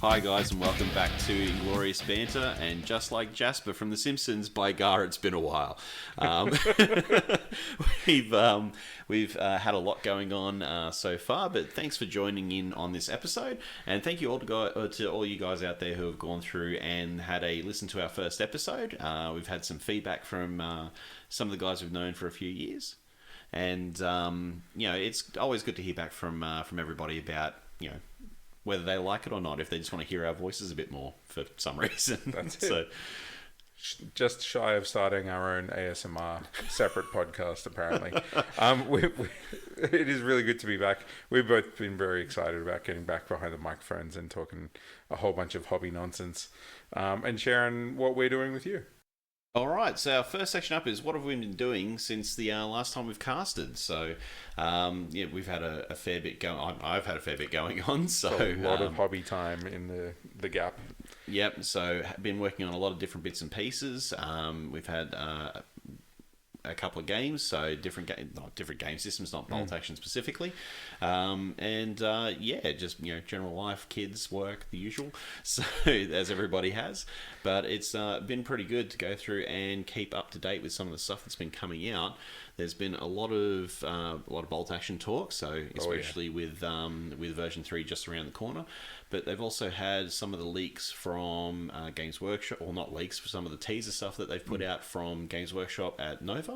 Hi guys, and welcome back to Inglorious Banter. And just like Jasper from The Simpsons, by gar, it's been a while. We've had a lot going on so far, but thanks for joining in on this episode. And thank you all to all you guys out there who have gone through and had a listen to our first episode. We've had some feedback from some of the guys we've known for a few years, and it's always good to hear back from everybody about whether they like it or not, if they just want to hear our voices a bit more for some reason. That's it. Just shy of starting our own ASMR separate podcast, apparently. It is really good to be back. We've both been very excited about getting back behind the microphones and talking a whole bunch of hobby nonsense and sharing what we're doing with you. All right, so our first section up is what have we been doing since the last time we've casted. So, we've had a fair bit going on. I've had a fair bit going on. So a lot of hobby time in the gap. Yep, so been working on a lot of different bits and pieces. We've had a couple of games, so different game systems, not bolt action specifically, just general life, kids, work, the usual. So as everybody has, but it's been pretty good to go through and keep up to date with some of the stuff that's been coming out. There's been a lot of bolt action talk, so especially with version 3 just around the corner. But they've also had some of the leaks from Games Workshop, or not leaks, for some of the teaser stuff that they've put out from Games Workshop at Nova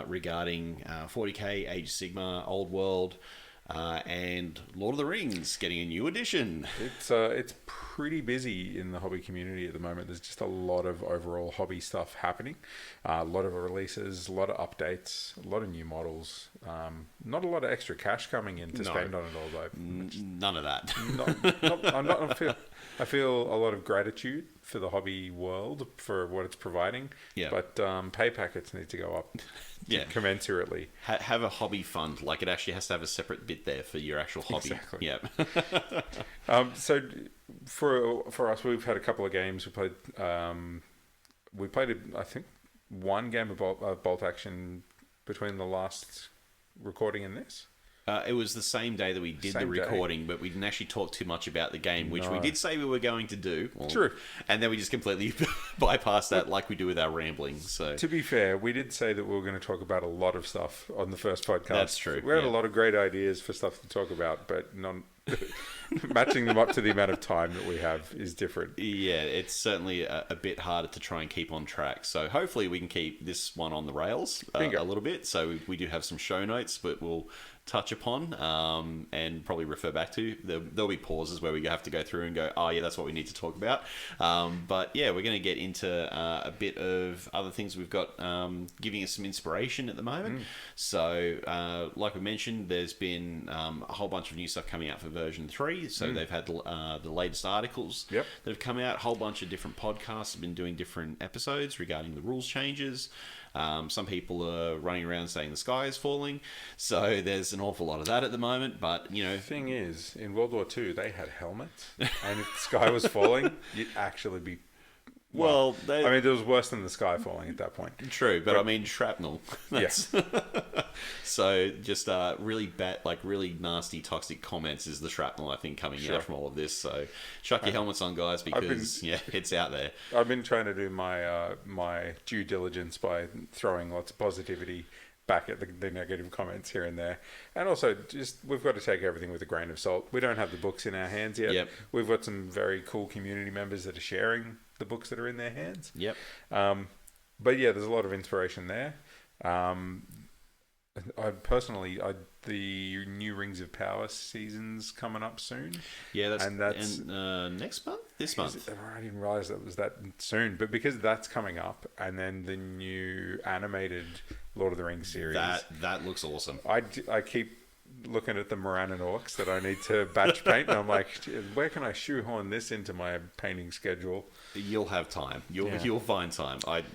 regarding 40k, Age of Sigmar, Old World, and Lord of the Rings getting a new edition. It's pretty busy in the hobby community at the moment. There's just a lot of overall hobby stuff happening. A lot of releases, a lot of updates, a lot of new models. Not a lot of extra cash coming in to spend on it all, though. None of that. I feel a lot of gratitude for the hobby world for what it's providing. Yeah. But pay packets need to go up commensurately. Have a hobby fund. Like, it actually has to have a separate bit there for your actual hobby. Exactly. Yeah. So for us, we've had a couple of games. I think, one game of bolt action between the last recording and this. It was the same day that we did the recording, but we didn't actually talk too much about the game, which we did say we were going to do. True. And then we just completely bypassed that, like we do with our rambling. So, to be fair, we did say that we were going to talk about a lot of stuff on the first podcast. That's true. We had a lot of great ideas for stuff to talk about, but matching them up to the amount of time that we have is different. Yeah, it's certainly a bit harder to try and keep on track. So hopefully we can keep this one on the rails a little bit. So we do have some show notes, but we'll touch upon and probably refer back to. There'll be pauses where we have to go through and go, oh yeah, that's what we need to talk about. But yeah, we're going to get into a bit of other things we've got giving us some inspiration at the moment. So like we mentioned, there's been a whole bunch of new stuff coming out for version 3. So they've had the latest articles that have come out. A whole bunch of different podcasts have been doing different episodes regarding the rules changes. Some people are running around saying the sky is falling, so there's an awful lot of that at the moment. But the thing is, in World War II, they had helmets, and if the sky was falling, you'd actually be. Well, it was worse than the sky falling at that point. True, but I mean shrapnel. Yes. So just really bad, like really nasty, toxic comments is the shrapnel, I think, coming out from all of this. So chuck your helmets on, guys, because it's out there. I've been trying to do my my due diligence by throwing lots of positivity back at the negative comments here and there. And also, we've got to take everything with a grain of salt. We don't have the books in our hands yet. Yep. We've got some very cool community members that are sharing the books that are in their hands. Yep. But yeah, there's a lot of inspiration there. The new Rings of Power season's coming up soon. Yeah, that's next month? This month? I didn't realize that was that soon, but because that's coming up, and then the new animated Lord of the Rings series. That looks awesome. I keep looking at the Morannon orcs that I need to batch paint, and I'm like, where can I shoehorn this into my painting schedule? You'll have time. You'll find time. I've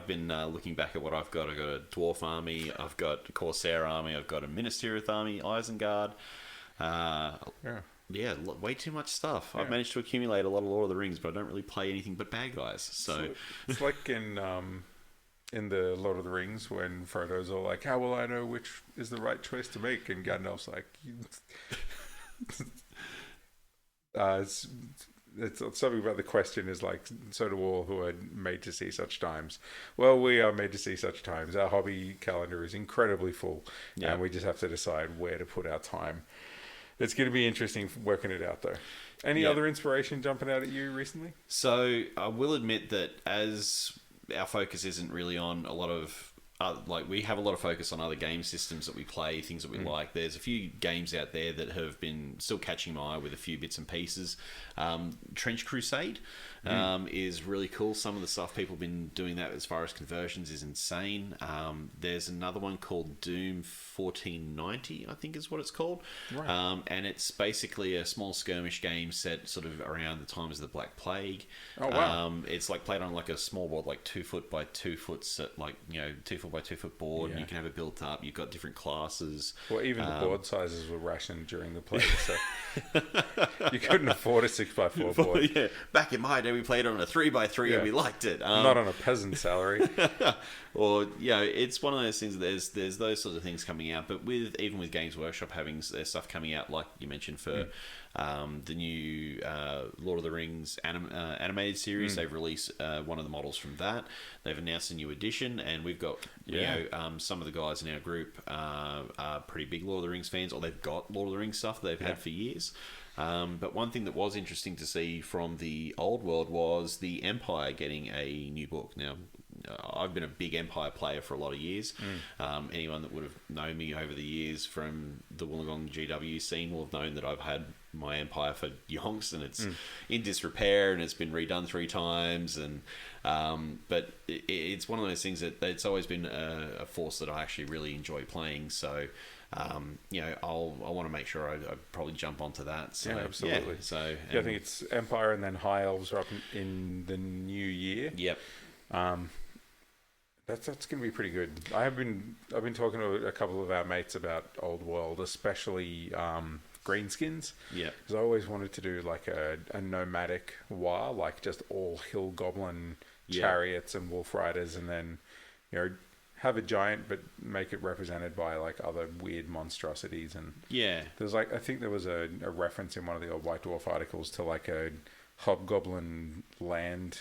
been looking back at what I've got. I've got a dwarf army. I've got a Corsair army. I've got a Minas Tirith army. Isengard. Way too much stuff. I've managed to accumulate a lot of Lord of the Rings, but I don't really play anything but bad guys. So it's like in the Lord of the Rings when Frodo's all like, how will I know which is the right choice to make? And Gandalf's like, it's something about the question is like, so do all who are made to see such times. Well, we are made to see such times. Our hobby calendar is incredibly full, and we just have to decide where to put our time. It's going to be interesting working it out, though. Any other inspiration jumping out at you recently? So I will admit that as our focus isn't really on a lot of like we have a lot of focus on other game systems that we play, things that we like. There's a few games out there that have been still catching my eye with a few bits and pieces. Trench Crusade is really cool. Some of the stuff people have been doing that as far as conversions is insane. There's another one called Doom 1490, I think is what it's called. Right. And it's basically a small skirmish game set sort of around the times of the Black Plague. Oh, wow. It's like played on like a small board, like 2 foot by 2 foot set, like, 2 foot by 2 foot board, and you can have it built up. You've got different classes. Well, even the board sizes were rationed during the play, so you couldn't afford a 6x4 board. Yeah, back in my day, we played on a 3x3 and we liked it. Not on a peasant salary. Or it's one of those things. There's those sorts of things coming out, but even with Games Workshop having their stuff coming out, like you mentioned for the new Lord of the Rings animated series, they've released one of the models from that. They've announced a new edition, and we've got some of the guys in our group are pretty big Lord of the Rings fans, or they've got Lord of the Rings stuff that they've had for years. But one thing that was interesting to see from the old world was the Empire getting a new book. Now, I've been a big Empire player for a lot of years. Anyone that would have known me over the years from the Wollongong GW scene will have known that I've had my Empire for yonks, and it's in disrepair, and it's been redone 3 times. And but it's one of those things that it's always been a force that I actually really enjoy playing. So I want to make sure I probably jump onto that. So, absolutely. I think it's Empire, and then High Elves are up in the new year. Yep. That's going to be pretty good. I've been talking to a couple of our mates about Old World, especially greenskins. Yeah. Because I always wanted to do like a nomadic war, like just all hill goblin chariots and wolf riders, and then have a giant but make it represented by like other weird monstrosities. And there's like, I think there was a reference in one of the old White Dwarf articles to like a hobgoblin land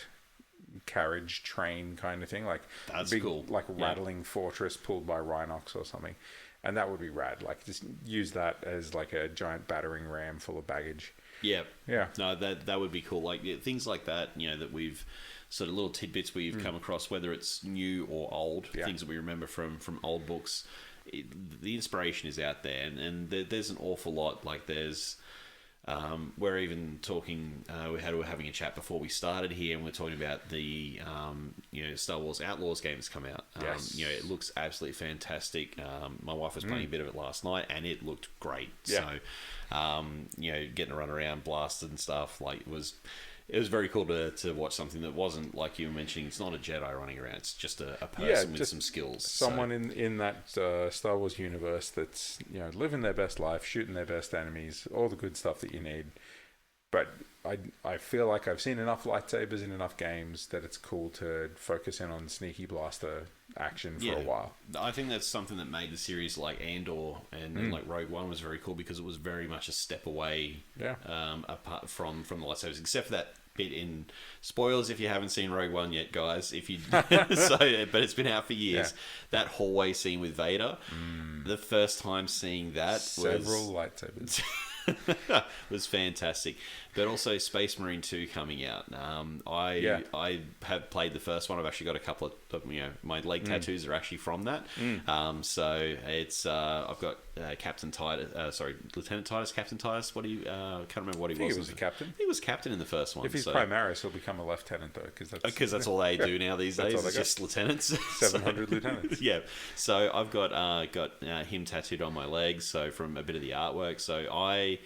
carriage train kind of thing, like that's big, cool, like rattling fortress pulled by Rhinox or something, and that would be rad. Like just use that as like a giant battering ram full of baggage. Yeah. No, that would be cool. Like things like that, that we've sort of little tidbits we've come across, whether it's new or old, things that we remember from old books. The inspiration is out there, and there's an awful lot. Like there's. We're even talking. We were having a chat before we started here, and we're talking about the Star Wars Outlaws game that's come out. It looks absolutely fantastic. My wife was playing a bit of it last night, and it looked great. So, getting to run around, blasted and stuff, like it was very cool to watch something that wasn't, like you were mentioning, it's not a Jedi running around. It's just a person with some skills. Someone in that Star Wars universe that's, living their best life, shooting their best enemies, all the good stuff that you need. But I feel like I've seen enough lightsabers in enough games that it's cool to focus in on sneaky blaster action for a while. I think that's something that made the series like Andor and like Rogue One was very cool, because it was very much a step away apart from the lightsabers, except for that bit in spoilers if you haven't seen Rogue One yet, guys. If you but it's been out for years. That hallway scene with Vader, the first time seeing that several lightsabers. was fantastic. But also Space Marine 2 coming out. I have played the first one. I've actually got a couple of my leg tattoos are actually from that. So it's I've got Captain Titus, Lieutenant Titus, Captain Titus. What do you? Can't remember what he was. He was a captain. He was captain in the first one. If he's Primaris, he'll become a lieutenant though, because that's all they do now these days. It's just lieutenants. 700 lieutenants. Yeah. So I've got him tattooed on my legs. So from a bit of the artwork. So I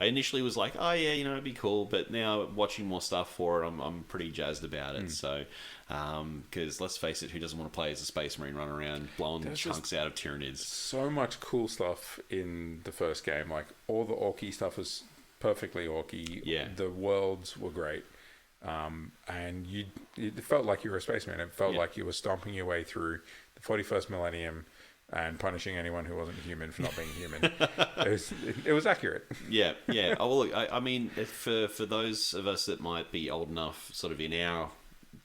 initially was like, oh yeah, it'd be cool, but now watching more stuff for it, I'm pretty jazzed about it. So, because let's face it, who doesn't want to play as a Space Marine, run around blowing chunks out of Tyranids? So much cool stuff in the first game. Like all the Orky stuff was perfectly Orky. Yeah, the worlds were great. And it felt like you were a spaceman. It felt like you were stomping your way through the 41st millennium, and punishing anyone who wasn't human for not being human. It was accurate. Yeah. Oh, well, look, I mean, for those of us that might be old enough, sort of in our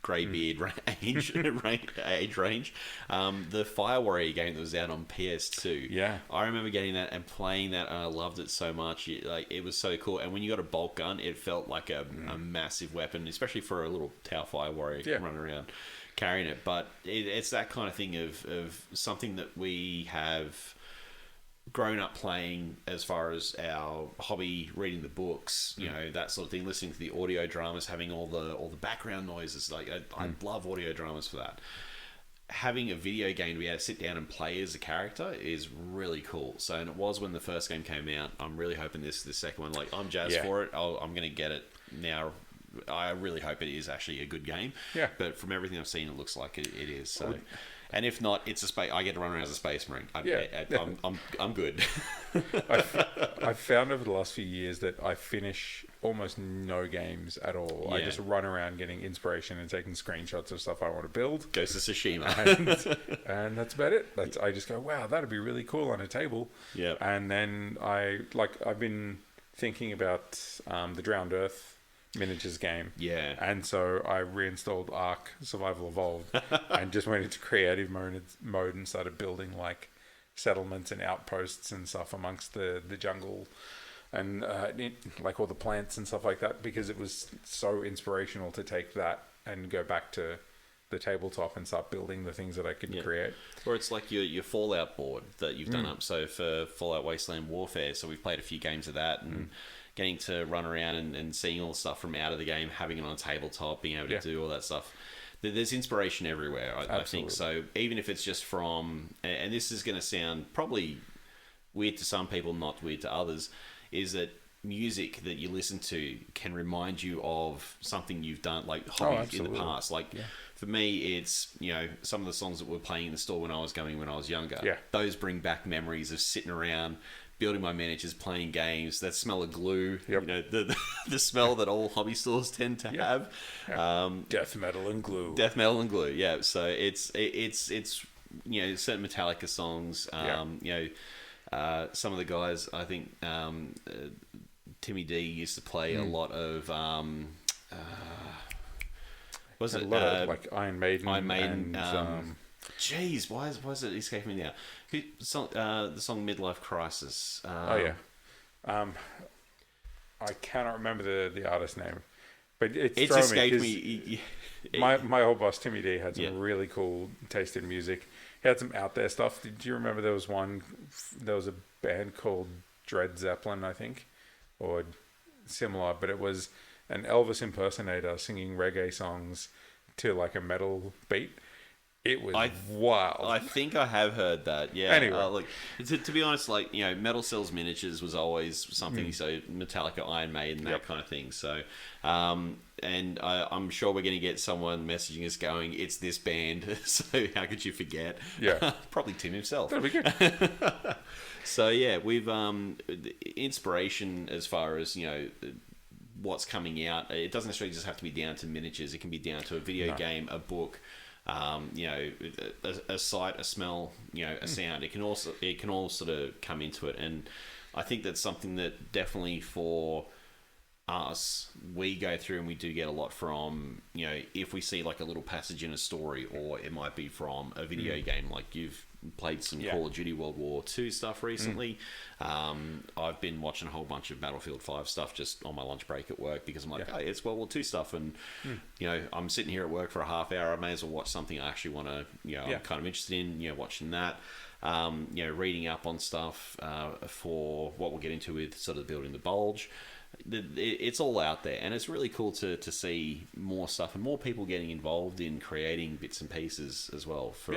greybeard age range, the Fire Warrior game that was out on PS2. Yeah, I remember getting that and playing that, and I loved it so much. It was so cool. And when you got a bolt gun, it felt like a massive weapon, especially for a little Tower Fire Warrior running around carrying it. But it's that kind of thing of something that we have grown up playing as far as our hobby, reading the books, that sort of thing, listening to the audio dramas, having all the background noises. Like I love audio dramas for that. Having a video game to be able to sit down and play as a character is really cool. So, and it was when the first game came out. I'm really hoping the second one, like, I'm jazzed for it. I'm going to get it now. I really hope it is actually a good game. Yeah. But from everything I've seen, it looks like it is. So, and if not, it's a space. I get to run around as a space marine. I'm good. I've found over the last few years that I finish almost no games at all. Yeah. I just run around getting inspiration and taking screenshots of stuff I want to build. Goes to Tsushima. And that's about it. I just go, wow, that'd be really cool on a table. Yeah. And then I've been thinking about the Drowned Earth miniatures game. Yeah. And so I reinstalled Ark Survival Evolved and just went into creative mode and started building like settlements and outposts and stuff amongst the jungle and like all the plants and stuff like that, because it was so inspirational to take that and go back to the tabletop and start building the things that I could create. Or it's like your Fallout board that you've done up. So for Fallout Wasteland Warfare, so we've played a few games of that and getting to run around and seeing all the stuff from out of the game, having it on a tabletop, being able to do all that stuff. There's inspiration everywhere, I think. So even if it's just from, and this is going to sound probably weird to some people, not weird to others, is that music that you listen to can remind you of something you've done, like hobbies in the past. Like for me, it's, some of the songs that were playing in the store when I was younger. Yeah. Those bring back memories of sitting around, building my miniatures, playing games, that smell of glue, the smell that all hobby stores tend to have. Death metal and glue. Yeah. So it's certain Metallica songs, some of the guys, I think Timmy D used to play a lot of like Iron Maiden and jeez, why is it escaping me now? The song Midlife Crisis. I cannot remember the artist name, but it's escaped me. My old boss Timmy D had some really cool taste in music. He had some out there stuff. Did you remember there was a band called Dread Zeppelin, I think, or similar, but it was an Elvis impersonator singing reggae songs to like a metal beat. It was wild. I think I have heard that. Yeah. Anyway, to be honest, Metal Cells Miniatures was always something. So Metallica, Iron Maiden, that kind of thing. So, and I'm sure we're going to get someone messaging us going, "It's this band." So how could you forget? Yeah. Probably Tim himself. That'd be good. So yeah, we've inspiration as far as what's coming out. It doesn't necessarily just have to be down to miniatures. It can be down to a video game, a book. A sight, a smell, a sound. It can all sort of come into it, and I think that's something that definitely for us we go through, and we do get a lot from if we see like a little passage in a story, or it might be from a video game. Like you've played some Call of Duty World War II stuff recently. I've been watching a whole bunch of Battlefield 5 stuff just on my lunch break at work, because I'm like, hey, it's World War II stuff, and I'm sitting here at work for a half hour. I may as well watch something I actually want to, I'm kind of interested in. Watching that, reading up on stuff for what we'll get into with sort of building the bulge. It's all out there, and it's really cool to see more stuff and more people getting involved in creating bits and pieces as well for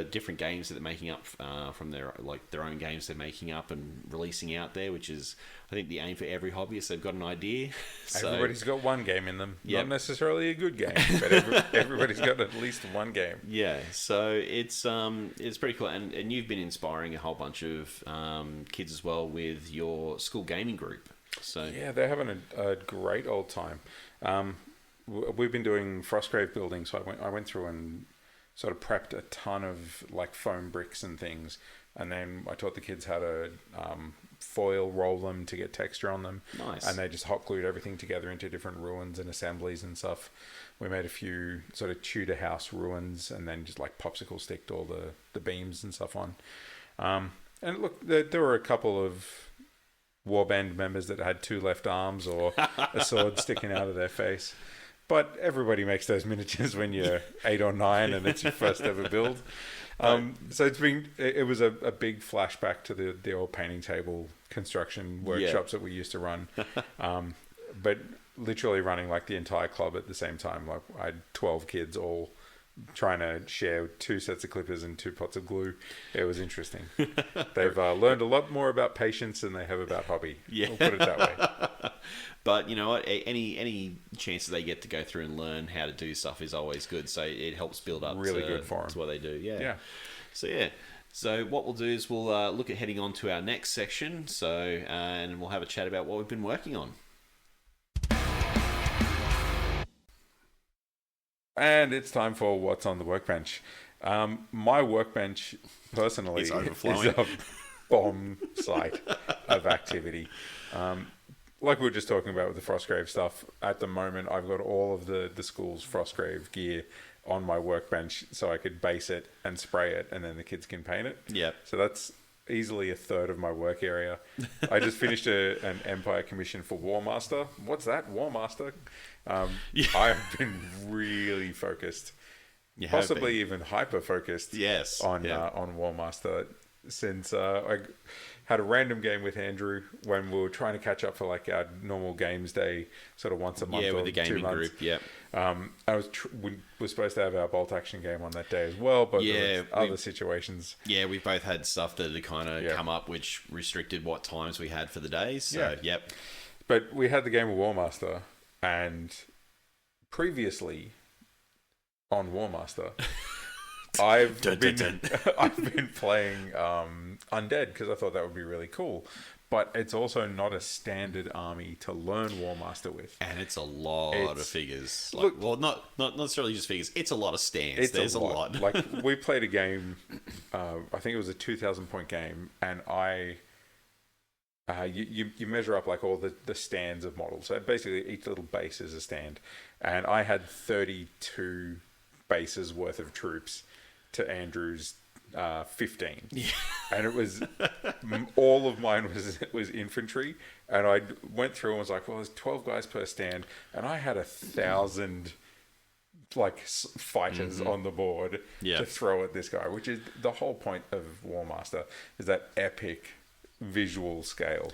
different games that they're making up from their own games they're making up and releasing out there, which is, I think, the aim for every hobbyist. They've got an idea. Everybody's got one game in them. Not necessarily a good game, but everybody's got at least one game. Yeah, so it's pretty cool. And you've been inspiring a whole bunch of kids as well with your school gaming group. So yeah, they're having a great old time. We've been doing Frostgrave building, so I went through and sort of prepped a ton of like foam bricks and things, and then I taught the kids how to foil roll them to get texture on them. Nice. And they just hot glued everything together into different ruins and assemblies and stuff. We made a few sort of Tudor house ruins, and then just like popsicle sticked all the beams and stuff on. And look, there were a couple of warband members that had 2 left arms or a sword sticking out of their face. But everybody makes those miniatures when you're 8 or 9 and it's your first ever build. So it was a big flashback to the old painting table construction workshops that we used to run. But literally running like the entire club at the same time. Like I had 12 kids all trying to share 2 sets of clippers and 2 pots of glue. It was interesting. They've learned a lot more about patience than they have about hobby. Yeah. We'll put it that way. But you know what? Any chance that they get to go through and learn how to do stuff is always good. So it helps build up really good for them. To what they do. Yeah. So what we'll do is we'll look at heading on to our next section. And we'll have a chat about what we've been working on. And it's time for what's on the workbench. My workbench, personally, is a bomb site of activity. Like we were just talking about with the Frostgrave stuff, at the moment I've got all of the school's Frostgrave gear on my workbench so I could base it and spray it, and then the kids can paint it. Yeah. So that's easily a third of my work area. I just finished an Empire commission for War Master. What's that? War Master? I've been really focused, possibly even hyper focused. Yes, on War Master since I had a random game with Andrew when we were trying to catch up for like our normal games day, sort of once a month. Yeah, with the gaming group. Yeah. We were supposed to have our bolt action game on that day as well, but there were other situations. Yeah, we both had stuff that had kind of come up, which restricted what times we had for the days. So, But we had the game of War Master, and previously on War Master, I've been playing Undead because I thought that would be really cool. But it's also not a standard army to learn War Master with. And it's a lot of figures. Not necessarily just figures. It's a lot of stands. There's a lot. Like, we played a game, I think it was a 2,000 point game, and you measure up like all the stands of models. So basically each little base is a stand. And I had 32 bases worth of troops to Andrew's 15. Yeah. And it was all of mine was infantry, and I went through and was like, well, there's 12 guys per stand, and I had 1,000 like fighters on the board to throw at this guy, which is the whole point of War Master, is that epic visual scale.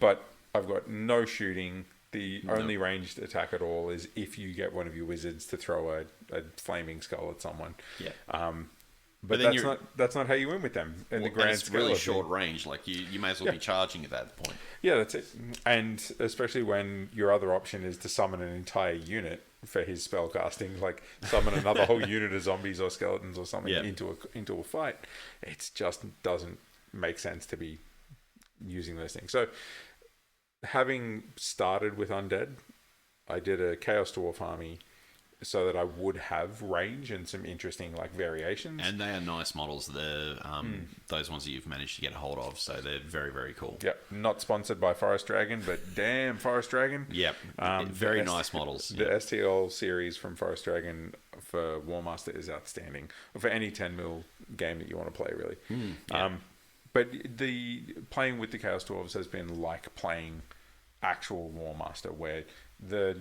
But I've got no shooting. The only ranged attack at all is if you get one of your wizards to throw a flaming skull at someone. But that's not how you win with them in the grand scale. It's really short range. Like you may as well be charging at that point. Yeah, that's it. And especially when your other option is to summon an entire unit for his spell casting, like summon another whole unit of zombies or skeletons or something into a fight. It just doesn't make sense to be using those things. So, having started with Undead, I did a Chaos Dwarf army so that I would have range and some interesting like variations. And they are nice models. They're those ones that you've managed to get a hold of, so they're very, very cool. Yep. Not sponsored by Forest Dragon, but damn Forest Dragon. Yep. Very nice models. The STL series from Forest Dragon for War Master is outstanding. For any 10mm game that you want to play, really. But the playing with the Chaos Dwarves has been like playing actual War Master, where the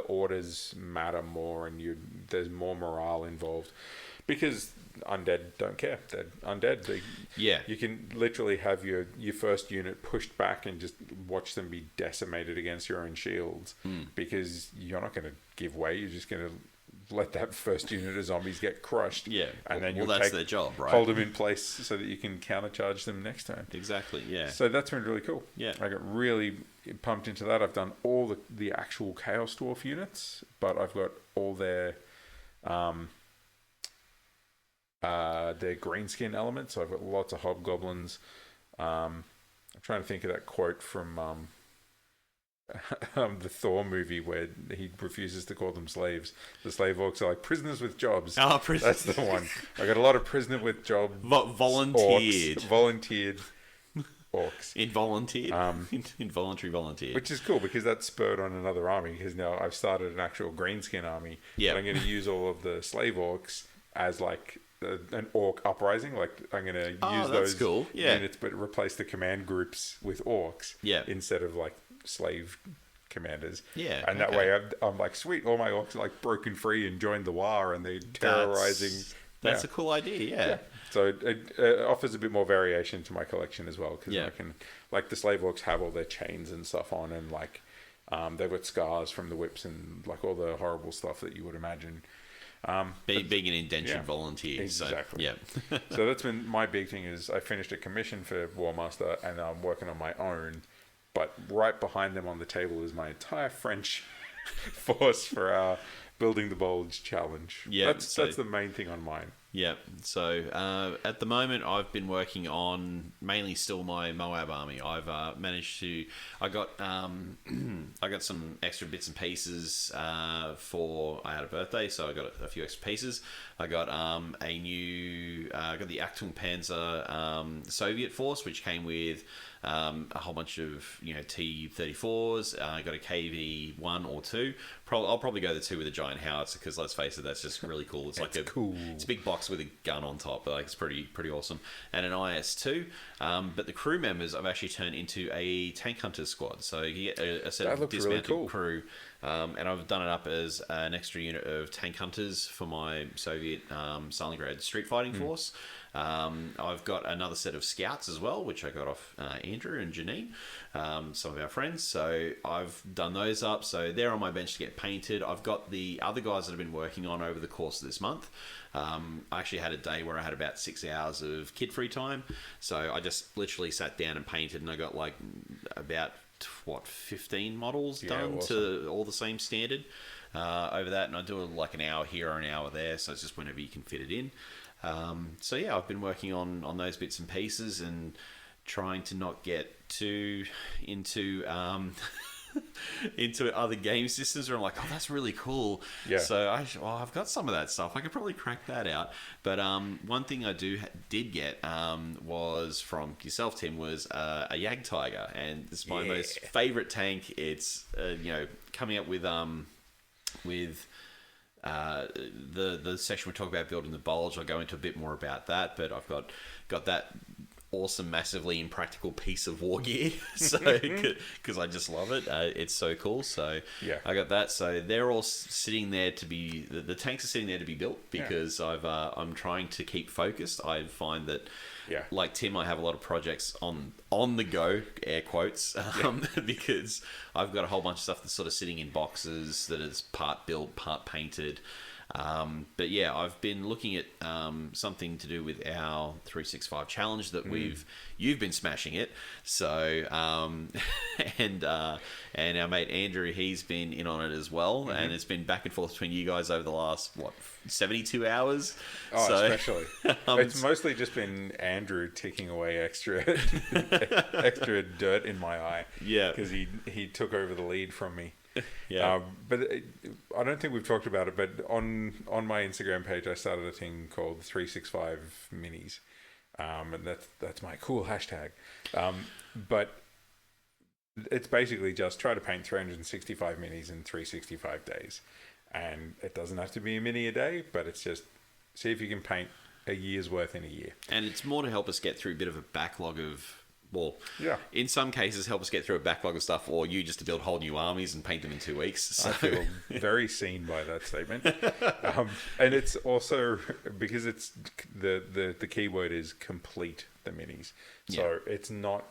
orders matter more and there's more morale involved, because undead don't care. They're undead. You can literally have your first unit pushed back and just watch them be decimated against your own shields, because you're not going to give way. You're just going to let that first unit of zombies get crushed. And then that's their job, right? Hold them in place so that you can countercharge them next turn. Exactly, yeah. So that's been really cool. Yeah. I got really pumped into that. I've done all the actual Chaos Dwarf units, but I've got all their greenskin elements. So I've got lots of hobgoblins. I'm trying to think of that quote from the Thor movie where he refuses to call them slaves. The slave orcs are like prisoners with jobs. Oh, prisoners. That's the one. I got a lot of prisoner with job. Volunteered. Volunteered orcs. Involuntary volunteer. Which is cool because that's spurred on another army, because now I've started an actual greenskin army. Yeah. I'm going to use all of the slave orcs as like an orc uprising. Like I'm going to use those cool. units, but replace the command groups with orcs instead of like slave commanders. Yeah. And that way I'm like, sweet, all my orcs are like broken free and joined the war and they're terrorizing. That's a cool idea, yeah. So it offers a bit more variation to my collection as well, because I can, like, the slave orcs have all their chains and stuff on, and like they've got scars from the whips and like all the horrible stuff that you would imagine. Being an indentured volunteer. Exactly. So, so that's been my big thing. Is I finished a commission for Warmaster and I'm working on my own, but right behind them on the table is my entire French force for our Building the Bulge challenge. Yeah, that's the main thing on mine. Yeah, so at the moment I've been working on mainly still my MOAB army. I've managed to, I got some extra bits and pieces I had a birthday, so I got a few extra pieces. I got a new, I got the Achtung Panzer Soviet force, which came with a whole bunch of T-34s. I got a KV-1 or 2. I'll probably go the 2 with a giant howitzer, because let's face it, that's just really cool. It's like cool. It's a big box with a gun on top, but like it's pretty awesome. And an IS-2. But the crew members I've actually turned into a tank hunters squad. So you get a set of dismounted crew. And I've done it up as an extra unit of tank hunters for my Soviet Stalingrad street fighting force. I've got another set of scouts as well, which I got off Andrew and Janine, some of our friends. So I've done those up. So they're on my bench to get painted. I've got the other guys that I've been working on over the course of this month. I actually had a day where I had about 6 hours of kid-free time. So I just literally sat down and painted, and I got like about 15 models done to all the same standard over that. And I do like an hour here or an hour there. So it's just whenever you can fit it in. So yeah, I've been working on those bits and pieces and trying to not get too into into other game systems where I'm like, oh, that's really cool. Yeah. So I've got some of that stuff. I could probably crack that out. But one thing I did get was from yourself, Tim, was a Yag Tiger, and it's my most favorite tank. It's coming up with the section we talk about building the bulge. I'll go into a bit more about that, but I've got that awesome, massively impractical piece of war gear, so because I just love it. It's so cool. So yeah, I got that. So they're all sitting there to be the tanks are sitting there to be built, because I'm trying to keep focused. I find that like Tim, I have a lot of projects on the go, air quotes, because I've got a whole bunch of stuff that's sort of sitting in boxes that is part built, part painted. But yeah, I've been looking at something to do with our 365 challenge that you've been smashing it. So and our mate Andrew, he's been in on it as well, and it's been back and forth between you guys over the last 72 hours. Oh, so, especially it's mostly just been Andrew ticking away extra dirt in my eye. Yeah, because he took over the lead from me. Yeah, but I don't think we've talked about it. But on my Instagram page, I started a thing called 365 Minis, and that's my cool hashtag. But it's basically just try to paint 365 minis in 365 days, and it doesn't have to be a mini a day, but it's just see if you can paint a year's worth in a year. And it's more to help us get through a bit of a backlog of. Well, in some cases, help us get through a backlog of stuff, or you just to build whole new armies and paint them in 2 weeks. So. I feel very seen by that statement. And it's also because it's the key word is complete the minis. So it's not,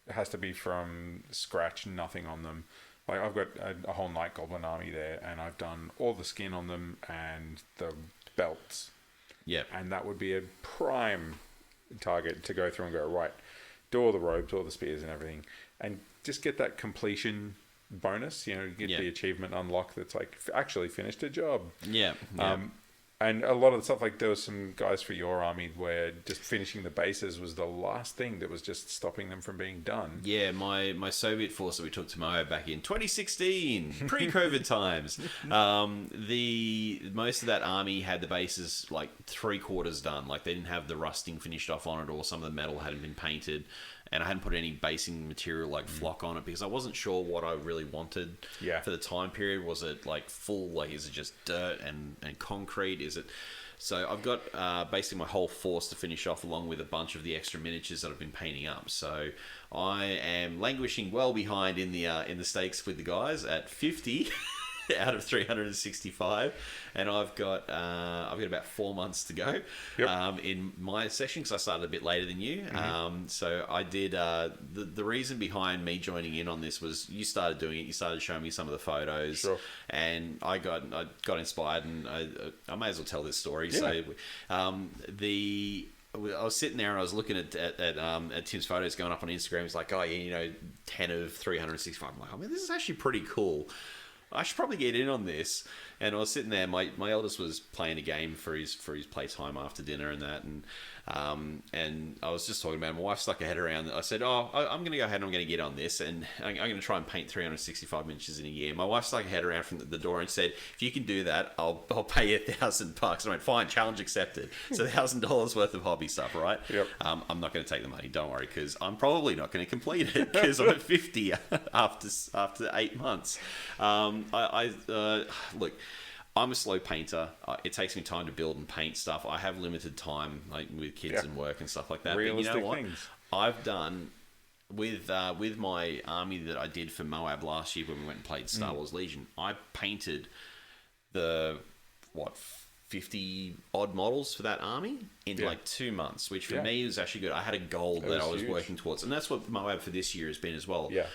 it has to be from scratch, nothing on them. Like I've got a whole Night Goblin army there, and I've done all the skin on them and the belts. Yeah. And that would be a prime target to go through and go, right, do all the robes, all the spears and everything, and just get that completion bonus, get the achievement unlock that's like actually finished a job. And a lot of the stuff, like there was some guys for your army where just finishing the bases was the last thing that was just stopping them from being done. Yeah, my Soviet force that we took to MOAB back in 2016, pre-COVID times. The most of that army had the bases like 3/4 done. Like they didn't have the rusting finished off on it, or some of the metal hadn't been painted. And I hadn't put any basing material like flock on it because I wasn't sure what I really wanted for the time period. Was it like full, like is it just dirt and concrete? Is it... So I've got basically my whole force to finish off along with a bunch of the extra miniatures that I've been painting up. So I am languishing well behind in the stakes with the guys at 50 out of 365, and I've got about 4 months to go in my session because I started a bit later than you. So I did the reason behind me joining in on this was you started doing it. You started showing me some of the photos, and I got inspired, and I may as well tell this story. So I was sitting there and I was looking at Tim's photos going up on Instagram. He's like, oh yeah, 10 of 365. I'm like, oh man, this is actually pretty cool. I should probably get in on this. And I was sitting there. My eldest was playing a game for his playtime after dinner and that, and I was just talking about it. My wife stuck her head around. I said, "Oh, I'm going to go ahead and I'm going to get on this, and I'm going to try and paint 365 inches in a year." My wife stuck her head around from the door and said, "If you can do that, I'll pay you $1,000." I went, "Fine, challenge accepted." So $1,000 worth of hobby stuff, right? Yep. I'm not going to take the money. Don't worry, because I'm probably not going to complete it because I'm at 50 after 8 months. Look. I'm a slow painter. It takes me time to build and paint stuff. I have limited time, like with kids and work and stuff like that. Realistic but you know what? Things. I've done with my army that I did for MOAB last year when we went and played Star Wars Legion. I painted the 50 odd models for that army in like 2 months, which for me was actually good. I had a goal that I was working towards, and that's what MOAB for this year has been as well. Yeah.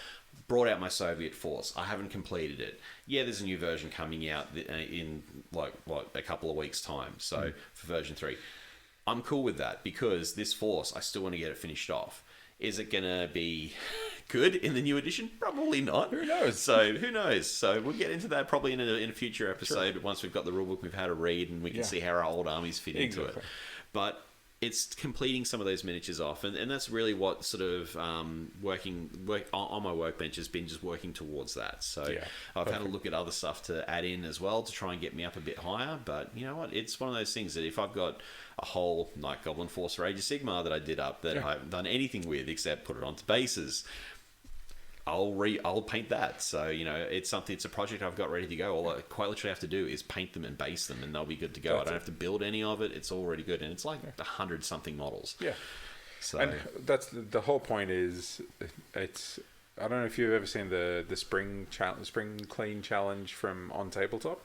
Brought out my Soviet force. I haven't completed it. Yeah, there's a new version coming out in like a couple of weeks' time. So for version 3, I'm cool with that because this force, I still want to get it finished off. Is it going to be good in the new edition? Probably not. Who knows? So who knows? So we'll get into that probably in a future episode once we've got the rulebook, we've had a read, and we can see how our old armies fit into it. But it's completing some of those miniatures off, and that's really what sort of work on my workbench has been, just working towards that. So I've had to look at other stuff to add in as well to try and get me up a bit higher. But you know what? It's one of those things that if I've got a whole Night Goblin Force for Age of Sigmar that I did up that I haven't done anything with except put it onto bases, I'll paint that. So it's a project I've got ready to go. All I quite literally have to do is paint them and base them, and they'll be good to go. I don't have to build any of it. It's already good, and it's like 100 something models. Yeah. So and that's the whole point. Is it's I don't know if you've ever seen the spring clean challenge from On Tabletop.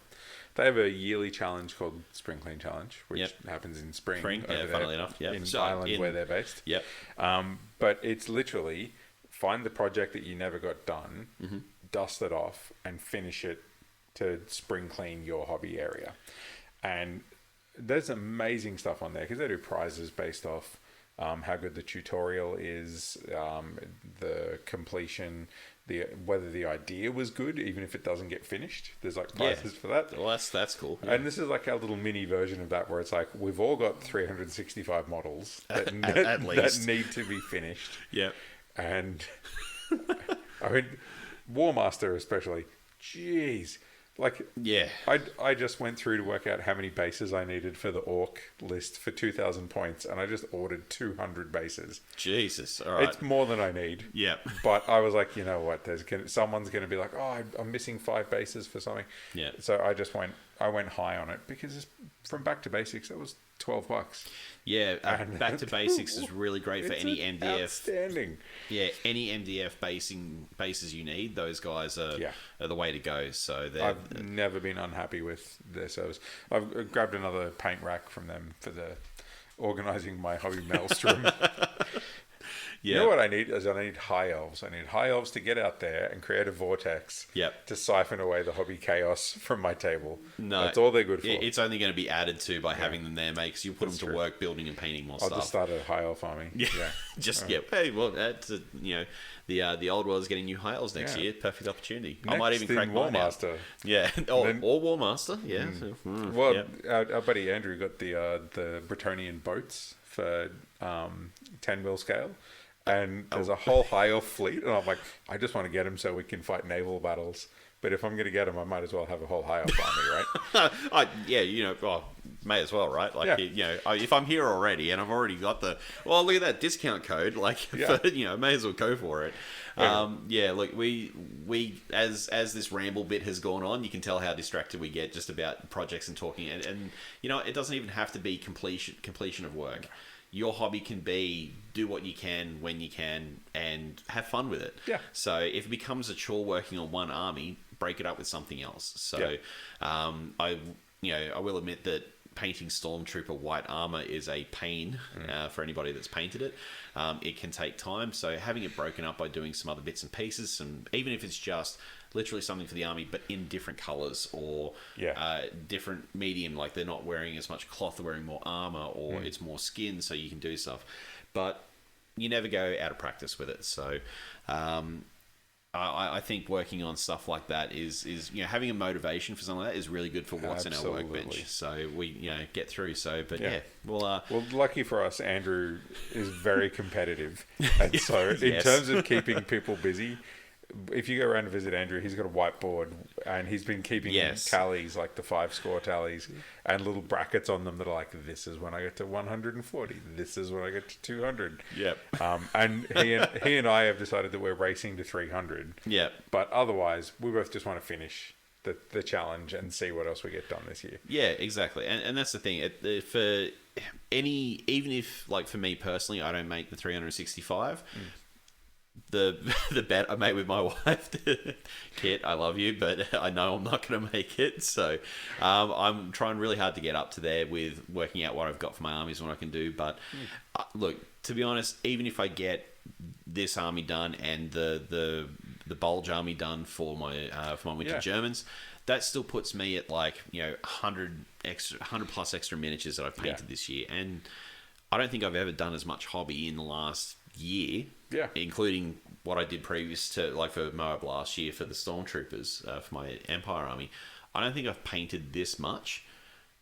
They have a yearly challenge called Spring Clean Challenge, which happens in spring. Funnily enough, in Ireland where they're based. Yep. But it's literally find the project that you never got done, dust it off, and finish it to spring clean your hobby area. And there's amazing stuff on there because they do prizes based off how good the tutorial is, the completion, whether the idea was good, even if it doesn't get finished. There's like prizes for that. Well, that's cool. Yeah. And this is like our little mini version of that, where it's like we've all got 365 models that, at least. that need to be finished. Yep. And I mean, Warmaster especially, jeez. Like, I just went through to work out how many bases I needed for the orc list for 2,000 points, and I just ordered 200 bases. Jesus, all right. It's more than I need. Yep. But I was like, you know what? Someone's going to be like, oh, I'm missing 5 bases for something. Yeah. So I went high on it because from Back to Basics, it was $12. Yeah, Back to Basics is really great for any MDF. Outstanding. Yeah, any MDF bases you need, those guys are the way to go. So I've never been unhappy with their service. I've grabbed another paint rack from them for the organising my hobby maelstrom. You know what I need is I need high elves. I need high elves to get out there and create a vortex to siphon away the hobby chaos from my table. No, that's all they're good for. It's only going to be added to by having them there, mate, because you put them to work building and painting more stuff. I'll just start a high elf army. Hey, well, that's the old world is getting new high elves next year. Perfect opportunity. I might even crack mine out. Yeah, or War Master. Yeah. Our buddy Andrew got the Bretonian boats for 10 mil scale, and there's a whole high elf fleet, and I'm like, I just want to get him so we can fight naval battles. But if I'm going to get him, I might as well have a whole high elf army, right? May as well, right? Like, if I'm here already and I've already got look at that discount code, may as well go for it. Look, we as this ramble bit has gone on, you can tell how distracted we get just about projects and talking, and it doesn't even have to be completion of work. Your hobby can be do what you can when you can and have fun with it. Yeah. So if it becomes a chore working on one army, break it up with something else. So I will admit that painting Stormtrooper white armor is a pain for anybody that's painted it. It can take time, so having it broken up by doing some other bits and pieces, even if it's just literally something for the army but in different colors or different medium, like they're not wearing as much cloth, they're wearing more armor, or it's more skin, so you can do stuff, but you never go out of practice with it. So I think working on stuff like that is having a motivation for something like that is really good for what's in our workbench. So we get through. So, but well, lucky for us, Andrew is very competitive, and so in terms of keeping people busy, if you go around to visit Andrew, he's got a whiteboard and he's been keeping tallies, like the 5-score tallies, and little brackets on them that are like, this is when I get to 140, this is when I get to 200. Yep. And he and I have decided that we're racing to 300. Yep. But otherwise, we both just want to finish the challenge and see what else we get done this year. Yeah, exactly. And that's the thing. Even if, like, for me personally, I don't make the 365. The bet I made with my wife, Kit, I love you, but I know I'm not going to make it. So I'm trying really hard to get up to there with working out what I've got for my armies and what I can do. But look, to be honest, even if I get this army done and the Bulge army done for my Winter Germans, that still puts me at 100 plus extra miniatures that I've painted this year. And I don't think I've ever done as much hobby in the last year, including what I did previous to, for MOAB last year for the Stormtroopers for my Empire army. I don't think I've painted this much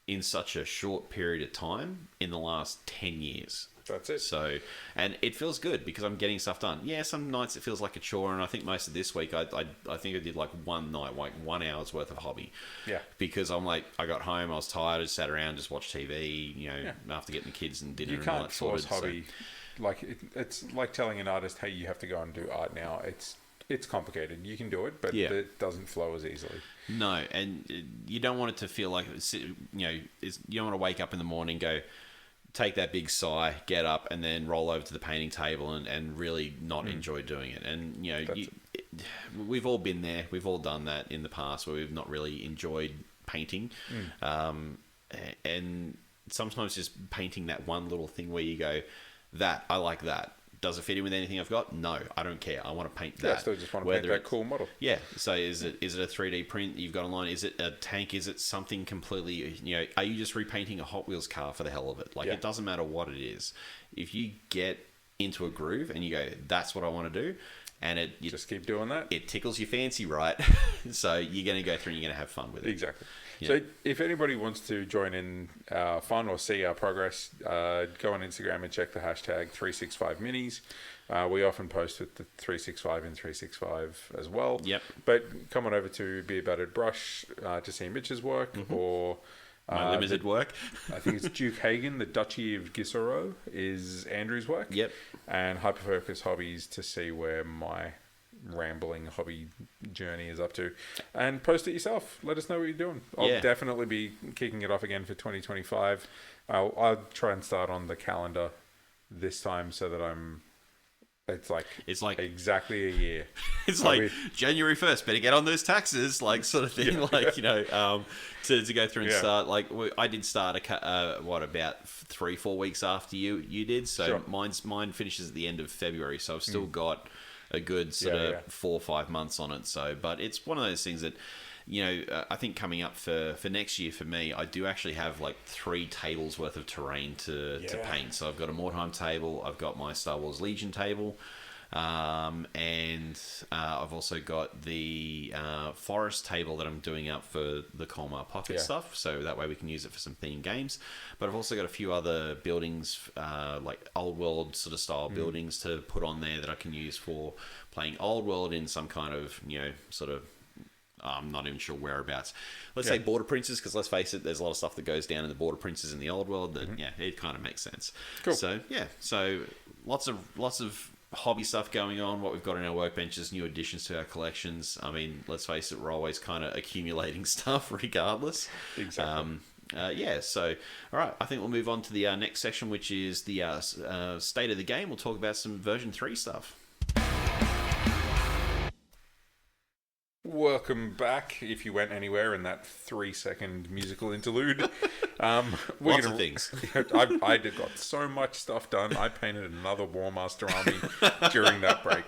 in such a short period of time in the last 10 years. That's it. So, and it feels good because I'm getting stuff done. Yeah, some nights it feels like a chore, and I think most of this week I think I did one night, 1 hour's worth of hobby. Yeah. Because I got home, I was tired, I just sat around, just watched TV, after getting the kids and dinner. You can't force hobby. So. It's like telling an artist, hey, you have to go and do art now. It's complicated. You can do it, but it doesn't flow as easily. No, and you don't want it to feel like you don't want to wake up in the morning, go take that big sigh, get up, and then roll over to the painting table and really not enjoy doing it. And we've all been there. We've all done that in the past where we've not really enjoyed painting, and sometimes just painting that one little thing where you go, that I like that. Does it fit in with anything I've got? No, I don't care. I want to paint that. I still just want to paint that cool model. Yeah. So is it a 3D print you've got online? Is it a tank? Is it something completely, are you just repainting a Hot Wheels car for the hell of it? It doesn't matter what it is. If you get into a groove and you go, that's what I want to do, and you just keep doing that. It tickles your fancy, right? So you're going to go through and you're going to have fun with it. Exactly. Yeah. So if anybody wants to join in our fun or see our progress, go on Instagram and check the hashtag 365minis. We often post with the 365 and 365 as well. Yep. But come on over to Beer Battered Brush to see Mitch's work or... my limited work. I think it's Duke Hagen, the Duchy of Gisoro, is Andrew's work. Yep. And Hyperfocus Hobbies to see where my rambling hobby journey is up to. And post it yourself. Let us know what you're doing. I'll definitely be kicking it off again for 2025. I'll try and start on the calendar this time so that I'm It's like exactly a year. It's like January 1st, better get on those taxes, like sort of thing. To go through and start. Like I did start about 3-4 weeks after you did. So mine finishes at the end of February. So I've still got a good sort of 4 or 5 months on it. So, but it's one of those things that, I think coming up for next year for me, I do actually have like 3 tables worth of terrain to paint. So I've got a Mordheim table, I've got my Star Wars Legion table, and I've also got the forest table that I'm doing up for the Colmar Pocket stuff. So that way we can use it for some themed games. But I've also got a few other buildings, like old world sort of style buildings to put on there that I can use for playing old world in some kind of, sort of, I'm not even sure whereabouts. Let's say Border Princes, because let's face it, there's a lot of stuff that goes down in the Border Princes in the old world that, it kind of makes sense. Cool. So, so lots of hobby stuff going on, what we've got in our workbenches, new additions to our collections. I mean, let's face it, we're always kind of accumulating stuff regardless. Exactly. So, all right, I think we'll move on to the next section, which is the state of the game. We'll talk about some version 3 stuff. Welcome back. If you went anywhere in that 3-second musical interlude, Lots of things. I got so much stuff done. I painted another War Master army during that break.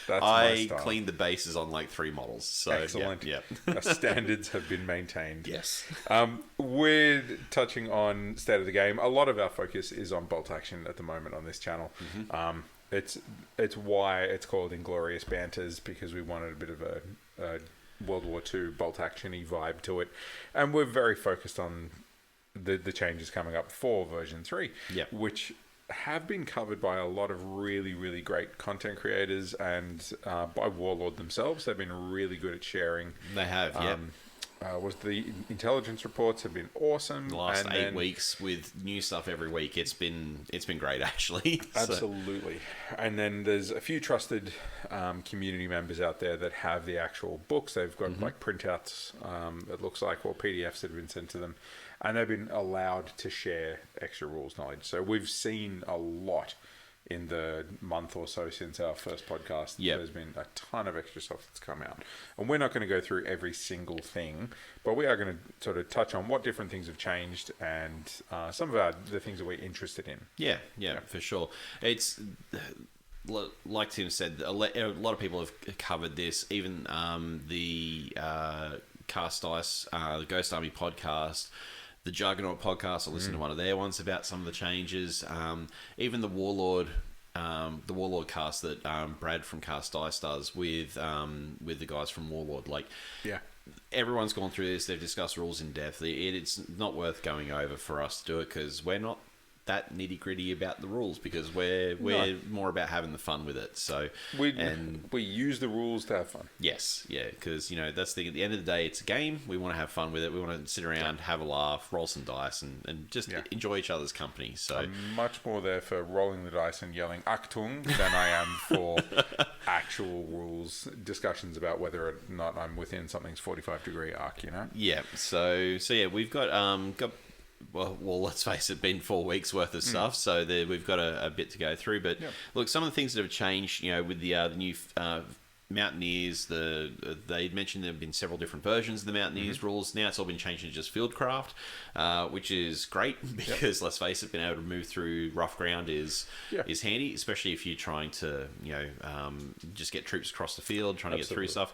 That's my style. Cleaned the bases on like 3 models. So excellent. Yeah. Our standards have been maintained. Yes. We're touching on state of the game. A lot of our focus is on bolt action at the moment on this channel. Mm-hmm. It's why it's called Inglorious Banters, because we wanted a bit of a World War II bolt action-y vibe to it, and we're very focused on the changes coming up for version 3, which have been covered by a lot of really, really great content creators and by Warlord themselves. They've been really good at sharing. They have, the intelligence reports have been awesome. The last 8 weeks with new stuff every week, it's been great actually. Absolutely. And then there's a few trusted community members out there that have the actual books. They've got like printouts, it looks like, or PDFs that have been sent to them, and they've been allowed to share extra rules knowledge. So we've seen a lot in the month or so since our first podcast. There's been a ton of extra stuff that's come out, and we're not going to go through every single thing, but we are going to sort of touch on what different things have changed and some of the things that we're interested in. Yeah, for sure. It's like Tim said, a lot of people have covered this. Even the Cast Dice, the Ghost Army podcast, the Juggernaut podcast, I listened to one of their ones about some of the changes. Even the Warlord cast that Brad from Cast Dice does with the guys from Warlord. Everyone's gone through this. They've discussed rules in depth. It's not worth going over for us to do it, because we're not that nitty gritty about the rules, because we're more about having the fun with it. So we use the rules to have fun. Yes, because that's at the end of the day, it's a game. We want to have fun with it. We want to sit around, have a laugh, roll some dice, and just enjoy each other's company. So I'm much more there for rolling the dice and yelling Achtung than I am for actual rules discussions about whether or not I'm within something's 45-degree arc. Yeah. So we've got. Well, let's face it, been 4 weeks worth of stuff, so we've got a bit to go through. But look, some of the things that have changed, with the new Mountaineers, they mentioned there have been several different versions of the Mountaineers rules. Now it's all been changed to just Fieldcraft, which is great because let's face it, being able to move through rough ground is handy, especially if you're trying to just get troops across the field, trying to get through stuff.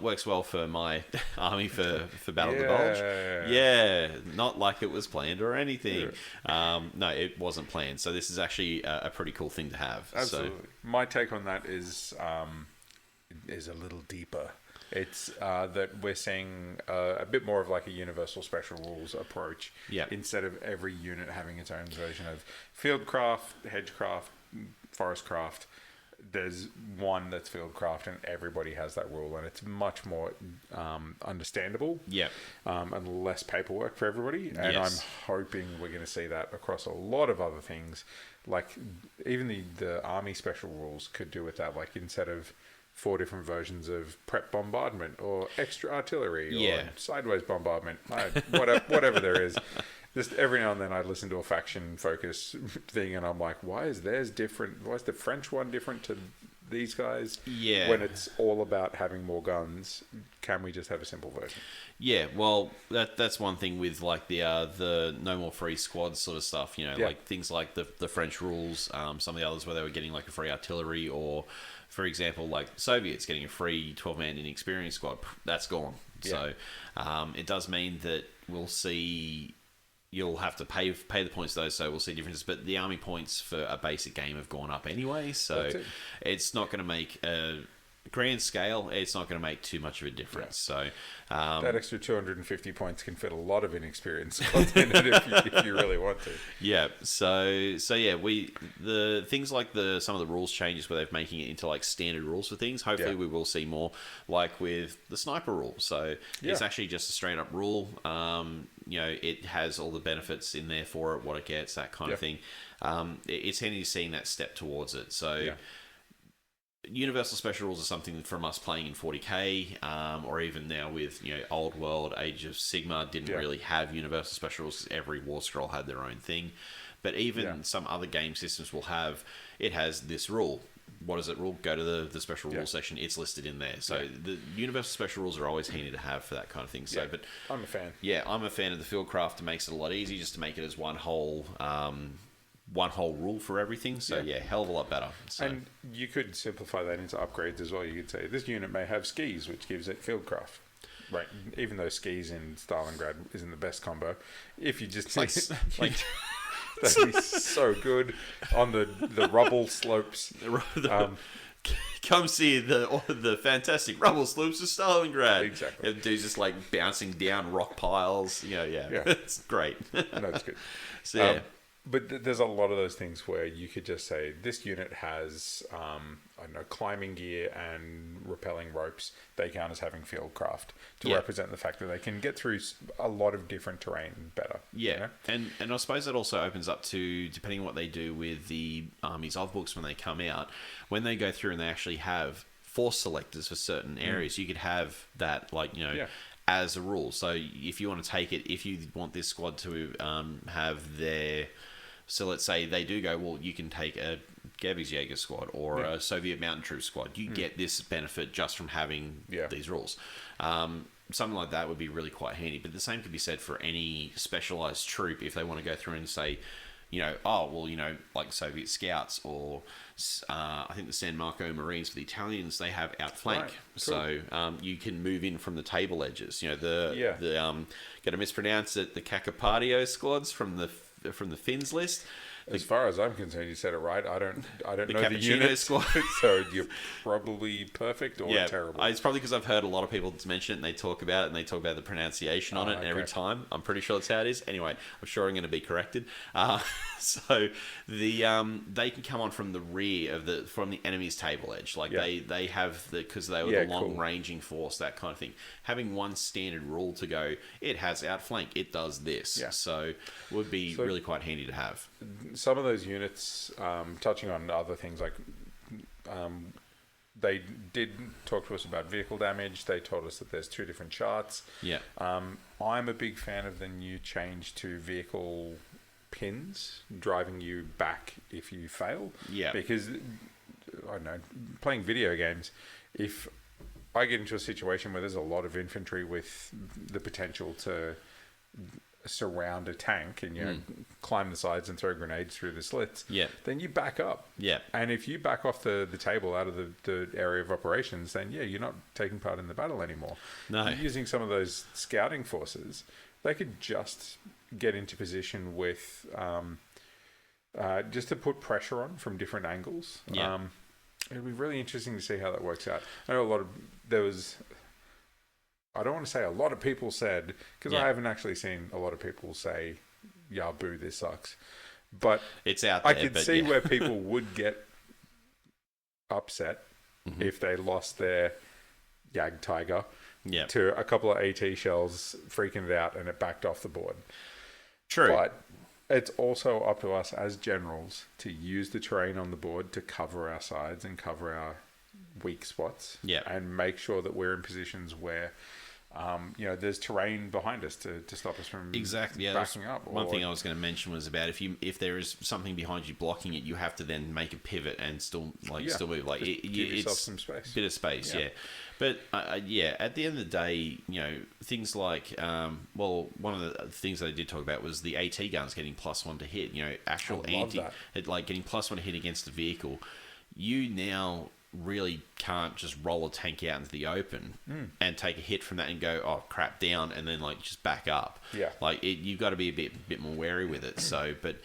Works well for my army for Battle of the Bulge. Yeah, not like it was planned or anything. No, it wasn't planned. So this is actually a pretty cool thing to have. Absolutely. So, my take on that is a little deeper. It's that we're seeing a bit more of like a universal special rules approach. Instead of every unit having its own version of Fieldcraft, Hedgecraft, Forestcraft. There's one that's Fieldcraft, and everybody has that rule, and it's much more understandable. And less paperwork for everybody. And I'm hoping we're going to see that across a lot of other things. Like even the army special rules could do with that. Like instead of 4 different versions of prep bombardment or extra artillery or sideways bombardment, whatever there is. Just every now and then I listen to a faction focus thing and I'm like, why is theirs different? Why is the French one different to these guys? Yeah. When it's all about having more guns, can we just have a simple version? Yeah, well, that's one thing with like the no more free squads sort of stuff. Like things like the French rules. Some of the others where they were getting like a free artillery, or for example, like Soviets getting a free 12-man inexperienced squad. That's gone. Yeah. So it does mean that we'll see. You'll have to pay the points though, so we'll see differences. But the army points for a basic game have gone up anyway, so it's not going to make a grand scale. It's not going to make too much of a difference. Yeah. So that extra 250 points can fit a lot of inexperienced squads in it if you really want to. Yeah. So yeah, the things like some of the rules changes where they're making it into like standard rules for things. Hopefully, we will see more like with the sniper rule. So it's actually just a straight up rule. It has all the benefits in there for it, what it gets, that kind of thing. It's handy seeing that step towards it. So universal special rules are something from us playing in 40k, or even now with Old World, Age of Sigmar didn't really have universal special rules because every war scroll had their own thing. But even some other game systems will have, it has this rule. What does it rule? Go to the special rules section. It's listed in there. So the universal special rules are always handy to have for that kind of thing. So, but I'm a fan. Yeah, I'm a fan of the Fieldcraft. It makes it a lot easier just to make it as one whole rule for everything. So hell of a lot better. So. And you could simplify that into upgrades as well. You could say this unit may have skis, which gives it Fieldcraft. Right, even though skis in Stalingrad isn't the best combo, if you just like that'd be so good on the rubble slopes. Come see the fantastic rubble slopes of Stalingrad. Exactly. Dudes just like bouncing down rock piles. Yeah. It's great. No, it's good. So but there's a lot of those things where you could just say this unit has climbing gear and rappelling ropes. They count as having Fieldcraft to represent the fact that they can get through a lot of different terrain better. Yeah, and I suppose that also opens up to, depending on what they do with the armies of books when they come out, when they go through and they actually have force selectors for certain areas, you could have that as a rule. So if you want to take it, if you want this squad to have their... So let's say they do go, well, you can take a Gebetsjäger squad or a Soviet mountain troop squad. You get this benefit just from having these rules. Something like that would be really quite handy. But the same could be said for any specialized troop if they want to go through and say, like Soviet scouts or I think the San Marco Marines for the Italians, they have outflank. Right. Cool. So you can move in from the table edges. Going to mispronounce it, the Cacapadio squads from the Finns list. As far as I'm concerned, you said it right. I don't know the unit squad, so you're probably perfect or terrible. It's probably because I've heard a lot of people mention it and they talk about it and they talk about the pronunciation on it, and every time I'm pretty sure that's how it is. Anyway, I'm sure I'm going to be corrected. So they can come on from the rear from the enemy's table edge, like they have because they were the long ranging force, that kind of thing. Having one standard rule to go, it has outflank, it does this, so would be really quite handy to have. Some of those units, touching on other things like they did talk to us about vehicle damage. They told us that there's 2 different charts. Yeah. I'm a big fan of the new change to vehicle pins, driving you back if you fail. Yeah. Because, I don't know, playing video games, if I get into a situation where there's a lot of infantry with the potential to surround a tank and climb the sides and throw grenades through the slits, then you back up. Yeah. And if you back off the table out of the area of operations, then you're not taking part in the battle anymore. No. Using some of those scouting forces, they could just get into position with just to put pressure on from different angles. Yeah. It'd be really interesting to see how that works out. I know I don't want to say a lot of people said, because I haven't actually seen a lot of people say, boo, this sucks. But it's out there. I could see where people would get upset if they lost their Jagd Tiger to a couple of AT shells freaking it out and it backed off the board. True. But it's also up to us as generals to use the terrain on the board to cover our sides and cover our weak spots and make sure that we're in positions where there's terrain behind us to stop us from exactly backing up. One thing I was going to mention was about if there is something behind you blocking it, you have to then make a pivot and still move. Like give yourself some space, bit of space, yeah. But at the end of the day, things like one of the things that I did talk about was the AT guns getting +1 to hit. Actual like getting +1 to hit against the vehicle. You now really can't just roll a tank out into the open and take a hit from that and go, oh crap, down, and then just back up. You've got to be a bit more wary with it. So, but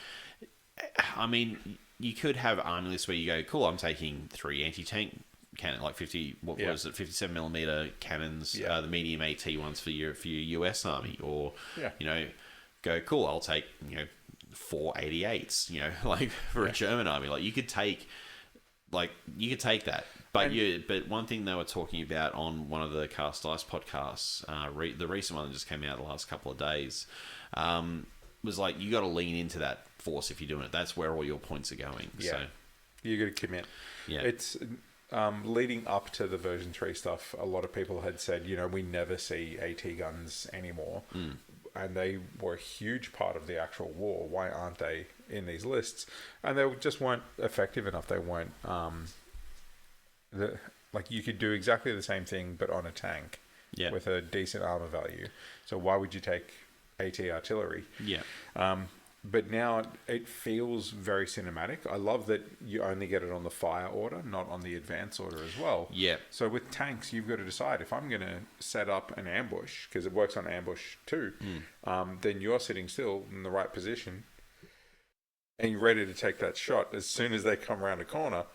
I mean, you could have army lists where you go, cool, I'm taking 3 anti-tank cannon, like 57mm cannons, the medium AT ones for your US army, or go, cool, I'll take 4 88s, for a German army. You could take that, but but one thing they were talking about on one of the Cast Ice podcasts, the recent one that just came out the last couple of days, was you got to lean into that force if you're doing it. That's where all your points are going. Yeah, so you got to commit. Yeah, it's leading up to the version 3 stuff. A lot of people had said, we never see AT guns anymore, and they were a huge part of the actual war. Why aren't they in these lists? And they just weren't effective enough. They weren't you could do exactly the same thing but on a tank with a decent armor value. So why would you take AT artillery? But now it feels very cinematic. I love that you only get it on the fire order, not on the advance order as well. So with tanks, you've got to decide, if I'm going to set up an ambush, because it works on ambush too, then you're sitting still in the right position and you're ready to take that shot as soon as they come around a corner.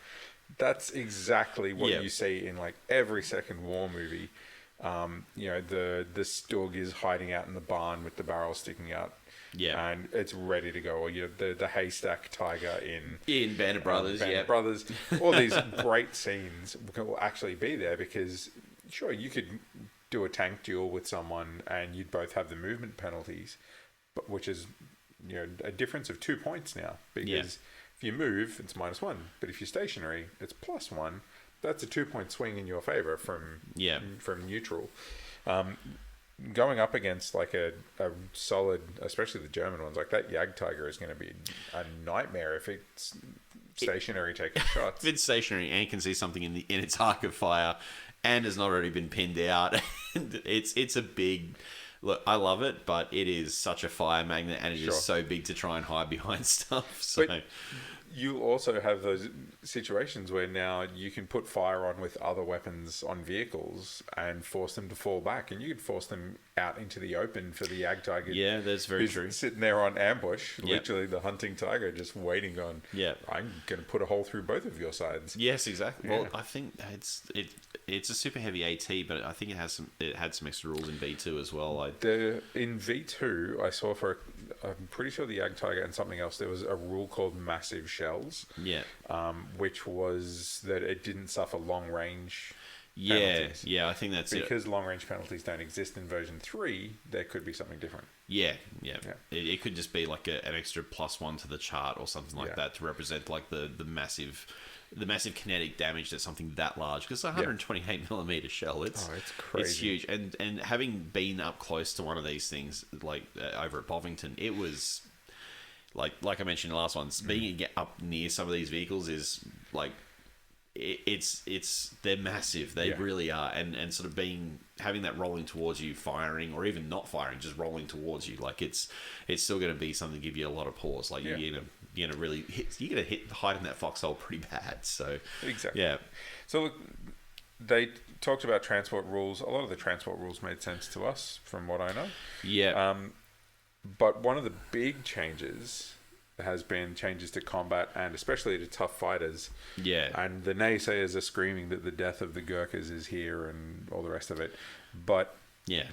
That's exactly what you see in every second war movie. The Stug is hiding out in the barn with the barrel sticking out. And it's ready to go. Or the haystack tiger in Band of Brothers. Band of Brothers. All these great scenes will actually be there because, sure, you could do a tank duel with someone and you'd both have the movement penalties, but which is a difference of 2 points now. Because if you move, it's -1, but if you're stationary, it's +1. That's a 2-point swing in your favor from neutral. Going up against a solid, especially the German ones, that Jagdtiger is going to be a nightmare if it's stationary taking shots. If it's stationary and can see something in its arc of fire and has not already been pinned out, it's a big... Look, I love it, but it is such a fire magnet and it is so big to try and hide behind stuff. So. But you also have those situations where now you can put fire on with other weapons on vehicles and force them to fall back, and you could force them out into the open for the Jagdtiger. Yeah, that's very true. Sitting there on ambush, literally the hunting tiger just waiting on. I'm going to put a hole through both of your sides. Yes, exactly. Well, I think it's a super heavy AT, but I think it had some extra rules in V2 as well. In V2, I saw I'm pretty sure the Jagdtiger and something else, there was a rule called massive shells. Which was that it didn't suffer long range penalties. I think that's because long range penalties don't exist in version 3. There could be something different. It could just be an extra +1 to the chart or something like that to represent the massive kinetic damage that something that large, because 128mm shell, it's crazy. It's huge. And having been up close to one of these things over at Bovington, it was like I mentioned in the last one, being up near some of these vehicles is they're massive. They really are. And sort of having that rolling towards you, firing, or even not firing, just rolling towards you, it's still going to be something to give you a lot of pause. You're gonna really hide in that foxhole pretty bad. So exactly. So look, they talked about transport rules. A lot of the transport rules made sense to us, from what I know. But one of the big changes has been changes to combat and especially to tough fighters. And the naysayers are screaming that the death of the Gurkhas is here and all the rest of it. But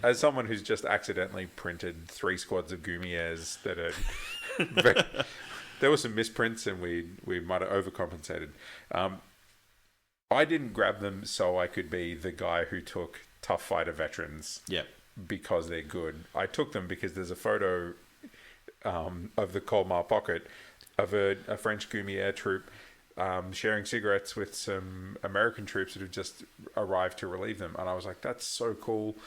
as someone who's just accidentally printed 3 squads of Gumieres that are... there were some misprints and we might have overcompensated. I didn't grab them so I could be the guy who took tough fighter veterans. Because they're good. I took them because there's a photo of the Colmar pocket of a French Gumier troop sharing cigarettes with some American troops that have just arrived to relieve them, and I was like, that's so cool.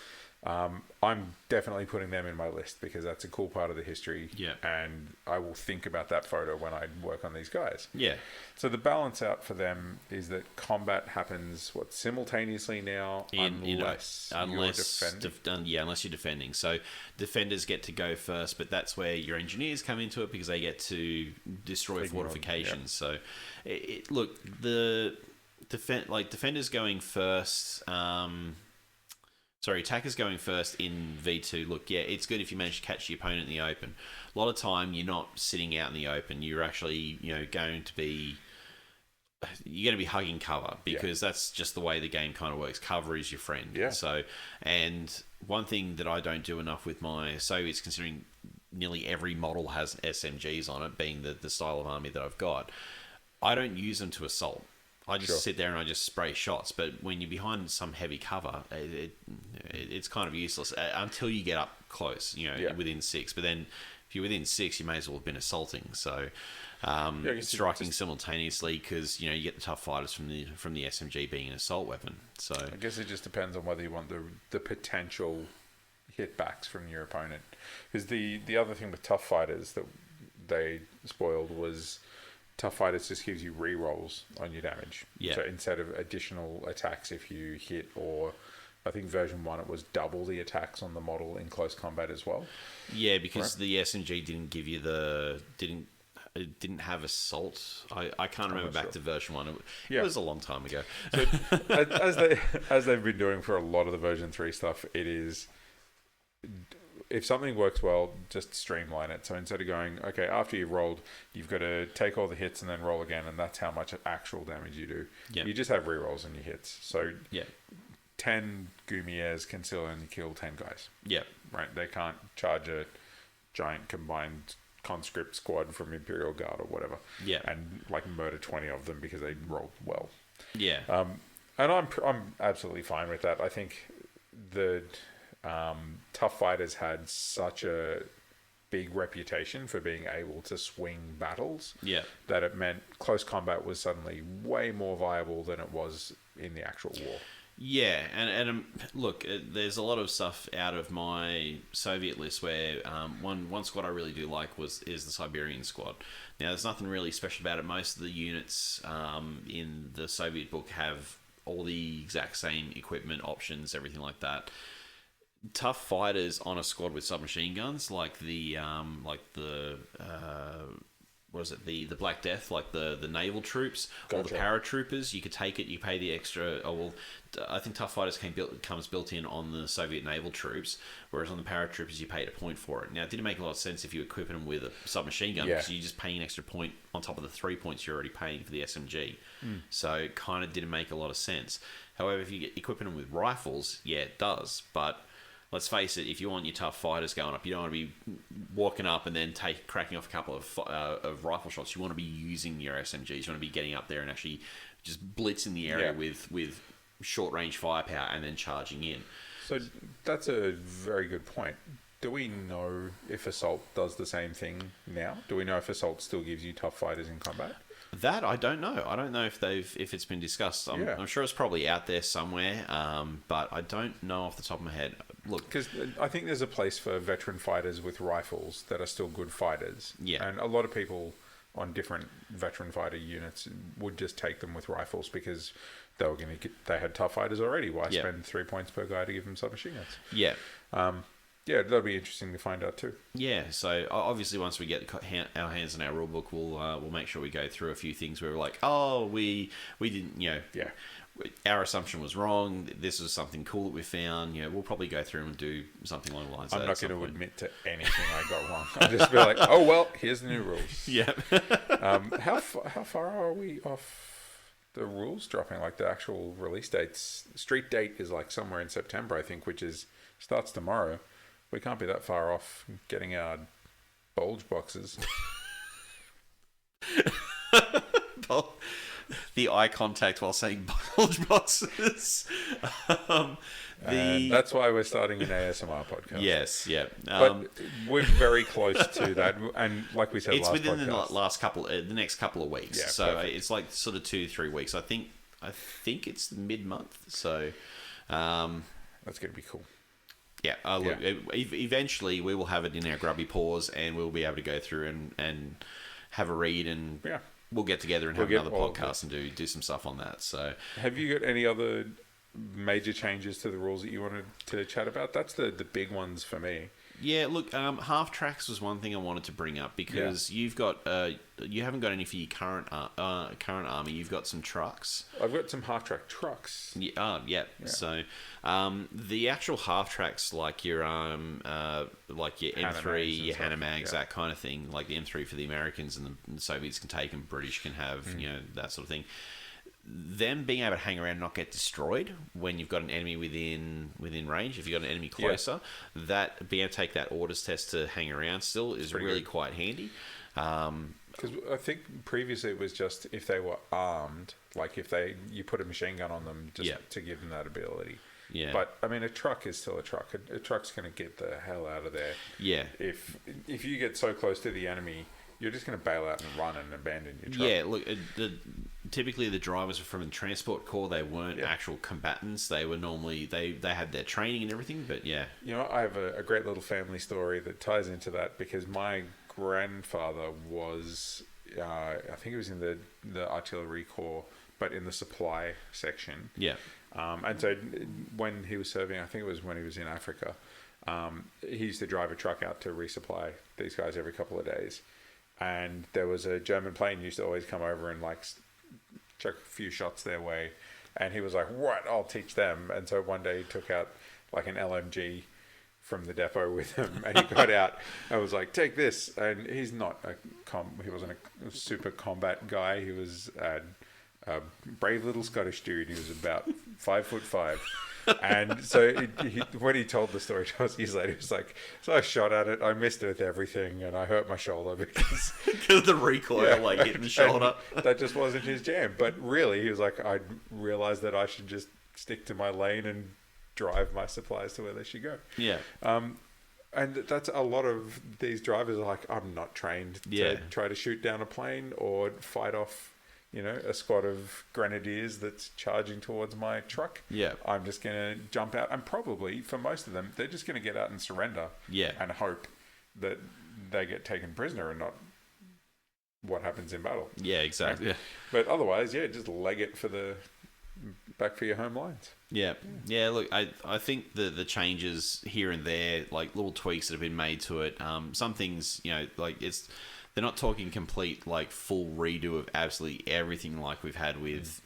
I'm definitely putting them in my list because that's a cool part of the history. Yeah. And I will think about that photo when I work on these guys. Yeah. So the balance out for them is that combat happens simultaneously now, unless you're defending. Unless you're defending. So defenders get to go first, but that's where your engineers come into it because they get to destroy fortifications. So, look, the defenders going first. Attackers going first in V2. Look, yeah, it's good if you manage to catch the opponent in the open. A lot of time, you're not sitting out in the open. You're actually, going to be hugging cover because that's just the way the game kind of works. Cover is your friend. Yeah. So, and one thing that I don't do enough with my Soviets, considering nearly every model has SMGs on it, being the style of army that I've got, I don't use them to assault. I just sit there and I just spray shots. But when you're behind some heavy cover, it's kind of useless until you get up close, within 6. But then if you're within 6, you may as well have been assaulting. So striking simultaneously because, you get the tough fighters from the SMG being an assault weapon. So I guess it just depends on whether you want the potential hitbacks from your opponent. Because the other thing with tough fighters that they spoiled was... Tough Fighters just gives you re-rolls on your damage. Yeah. So instead of additional attacks if you hit, or I think version 1 it was double the attacks on the model in close combat as well. Yeah, because the SMG didn't give you it didn't have assault. I can't remember back to version 1. It was a long time ago. So as they've been doing for a lot of the version 3 stuff, it is... If something works well, just streamline it. So instead of going, okay, after you've rolled, you've got to take all the hits and then roll again, and that's how much actual damage you do. Yep. You just have rerolls on your hits. So 10 Gumiers can still only kill 10 guys. Yeah. Right? They can't charge a giant combined conscript squad from Imperial Guard or whatever. Yeah. And murder 20 of them because they rolled well. Yeah. And I'm absolutely fine with that. I think the... Tough Fighters had such a big reputation for being able to swing battles that it meant close combat was suddenly way more viable than it was in the actual war. Yeah, and look, there's a lot of stuff out of my Soviet list where one squad I really do like is the Siberian squad. Now, there's nothing really special about it. Most of the units in the Soviet book have all the exact same equipment options, everything like that. Tough fighters on a squad with submachine guns, like the Black Death, like the naval troops, or the paratroopers. You could take it. You pay the extra. I think Tough Fighters comes built in on the Soviet naval troops, whereas on the paratroopers you paid a point for it. Now, it didn't make a lot of sense if you equip them with a submachine gun because you're just paying an extra point on top of the 3 points you're already paying for the SMG. So it kind of didn't make a lot of sense. However, if you get equipping them with rifles, it does, but let's face it, if you want your tough fighters going up, you don't want to be walking up and then cracking off a couple of rifle shots. You want to be using your SMGs. You want to be getting up there and actually just blitzing the area with short-range firepower and then charging in. So that's a very good point. Do we know if Assault does the same thing now? Do we know if Assault still gives you tough fighters in combat? That I don't know. I don't know if it's been discussed. I'm sure it's probably out there somewhere, but I don't know off the top of my head. Look, because I think there's a place for veteran fighters with rifles that are still good fighters. Yeah, and a lot of people on different veteran fighter units would just take them with rifles because they had tough fighters already. Why spend 3 points per guy to give them submachine guns? Yeah. Yeah, that'll be interesting to find out too. Yeah, so obviously once we get our hands on our rulebook, we'll make sure we go through a few things where we're like, oh, we didn't, our assumption was wrong. This was something cool that we found. We'll probably go through and do something along the lines of that. I'm not going to admit to anything I got wrong. I'll just be like, oh, well, here's the new rules. Yeah. How far are we off the rules dropping? Like the actual release dates? Street date is like somewhere in September, I think, which starts tomorrow. We can't be that far off getting our bulge boxes. The eye contact while saying bulge boxes. That's why we're starting an ASMR podcast. Yes, yeah. But we're very close to that. And like we said, it's last within podcast, the next couple of weeks. Yeah, so perfect. It's like sort of 2-3 weeks. I think it's mid-month. So that's going to be cool. Yeah, look, eventually we will have it in our grubby paws, and we'll be able to go through and have a read, and we'll get together and have another podcast and do some stuff on that. So, have you got any other major changes to the rules that you wanted to chat about? That's the big ones for me. Yeah, look, half tracks was one thing I wanted to bring up because you've got you haven't got any for your current army. You've got some trucks. I've got some half track trucks. Yeah. So the actual half tracks, like your M3, your Hanamags, that kind of thing, like the M3 for the Americans and the Soviets can take, and British can have, that sort of thing. Them being able to hang around and not get destroyed when you've got an enemy within range, if you've got an enemy closer, that being able to take that orders test to hang around still is really good. Quite handy. Because I think previously it was just if they were armed, like if you put a machine gun on them just to give them that ability. Yeah. But I mean, a truck is still a truck. A truck's going to get the hell out of there. Yeah. If you get so close to the enemy, you're just going to bail out and run and abandon your truck. Yeah, look, typically the drivers were from the transport corps. They weren't actual combatants. They were normally, they had their training and everything, but yeah. You know, I have a great little family story that ties into that because my grandfather was, I think he was in the artillery corps, but in the supply section. Yeah. And so when he was serving, I think it was when he was in Africa, he used to drive a truck out to resupply these guys every couple of days. And there was a German plane used to always come over and like chuck a few shots their way, and he was like, "What? I'll teach them." And so one day he took out like an LMG from the depot with him, and he got out and was like, "Take this." And he's not he wasn't a super combat guy. He was a brave little Scottish dude. He was about 5'5". And so when he told the story to us years later, he was like, "So I shot at it, I missed it with everything, and I hurt my shoulder because of the recoil, like hitting the shoulder." That just wasn't his jam. But really, he was like, "I realized that I should just stick to my lane and drive my supplies to where they should go." Yeah. And that's a lot of these drivers are like, "I'm not trained to try to shoot down a plane or fight off, a squad of grenadiers that's charging towards my truck. Yeah. I'm just going to jump out." And probably, for most of them, they're just going to get out and surrender and hope that they get taken prisoner and not what happens in battle. Yeah, exactly. Yeah. But otherwise, just leg it back for your home lines. Yeah. Look, I think the changes here and there, like little tweaks that have been made to it, some things, like they're not talking complete, like, full redo of absolutely everything like we've had with,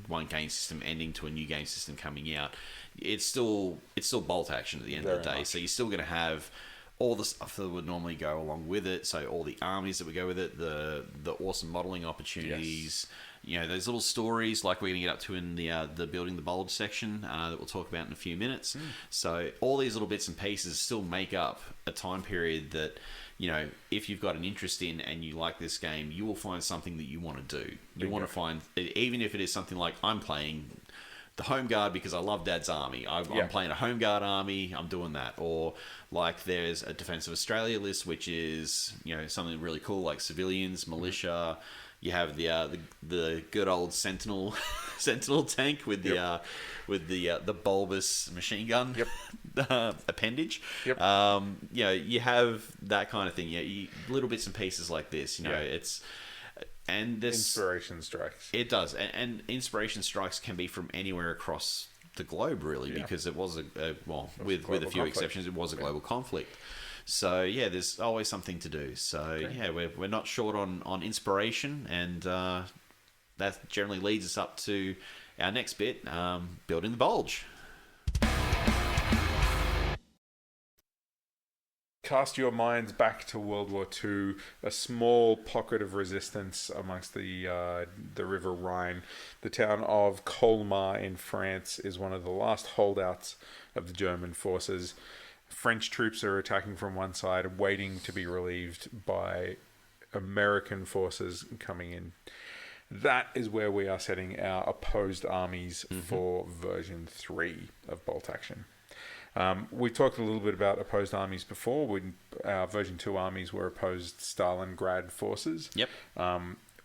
one game system ending to a new game system coming out. It's still bolt action at the end of the day. Much. So you're still going to have all the stuff that would normally go along with it. So all the armies that would go with it, the awesome modelling opportunities, those little stories like we're going to get up to in the Building the Bulge section that we'll talk about in a few minutes. So all these little bits and pieces still make up a time period that, if you've got an interest in and you like this game, you will find something that you want to do. You want to find, even if it is something like I'm playing the Home Guard because I love Dad's army. I'm playing a Home Guard army. I'm doing that. Or like there's a Defence of Australia list, which is, something really cool like civilians, militia. You have the good old Sentinel tank with the bulbous machine gun appendage. Yep. You have that kind of thing. Little bits and pieces like this. It's and this inspiration strikes. It does, and inspiration strikes can be from anywhere across the globe, really, because it was with a few exceptions, it was a global conflict. So there's always something to do. So we're not short on inspiration, and that generally leads us up to our next bit, building the bulge. Cast your minds back to World War II, a small pocket of resistance amongst the River Rhine. The town of Colmar in France is one of the last holdouts of the German forces. French troops are attacking from one side, waiting to be relieved by American forces coming in. That is where we are setting our opposed armies for version 3 of Bolt Action. We talked a little bit about opposed armies before. When our version 2 armies were opposed Stalingrad forces,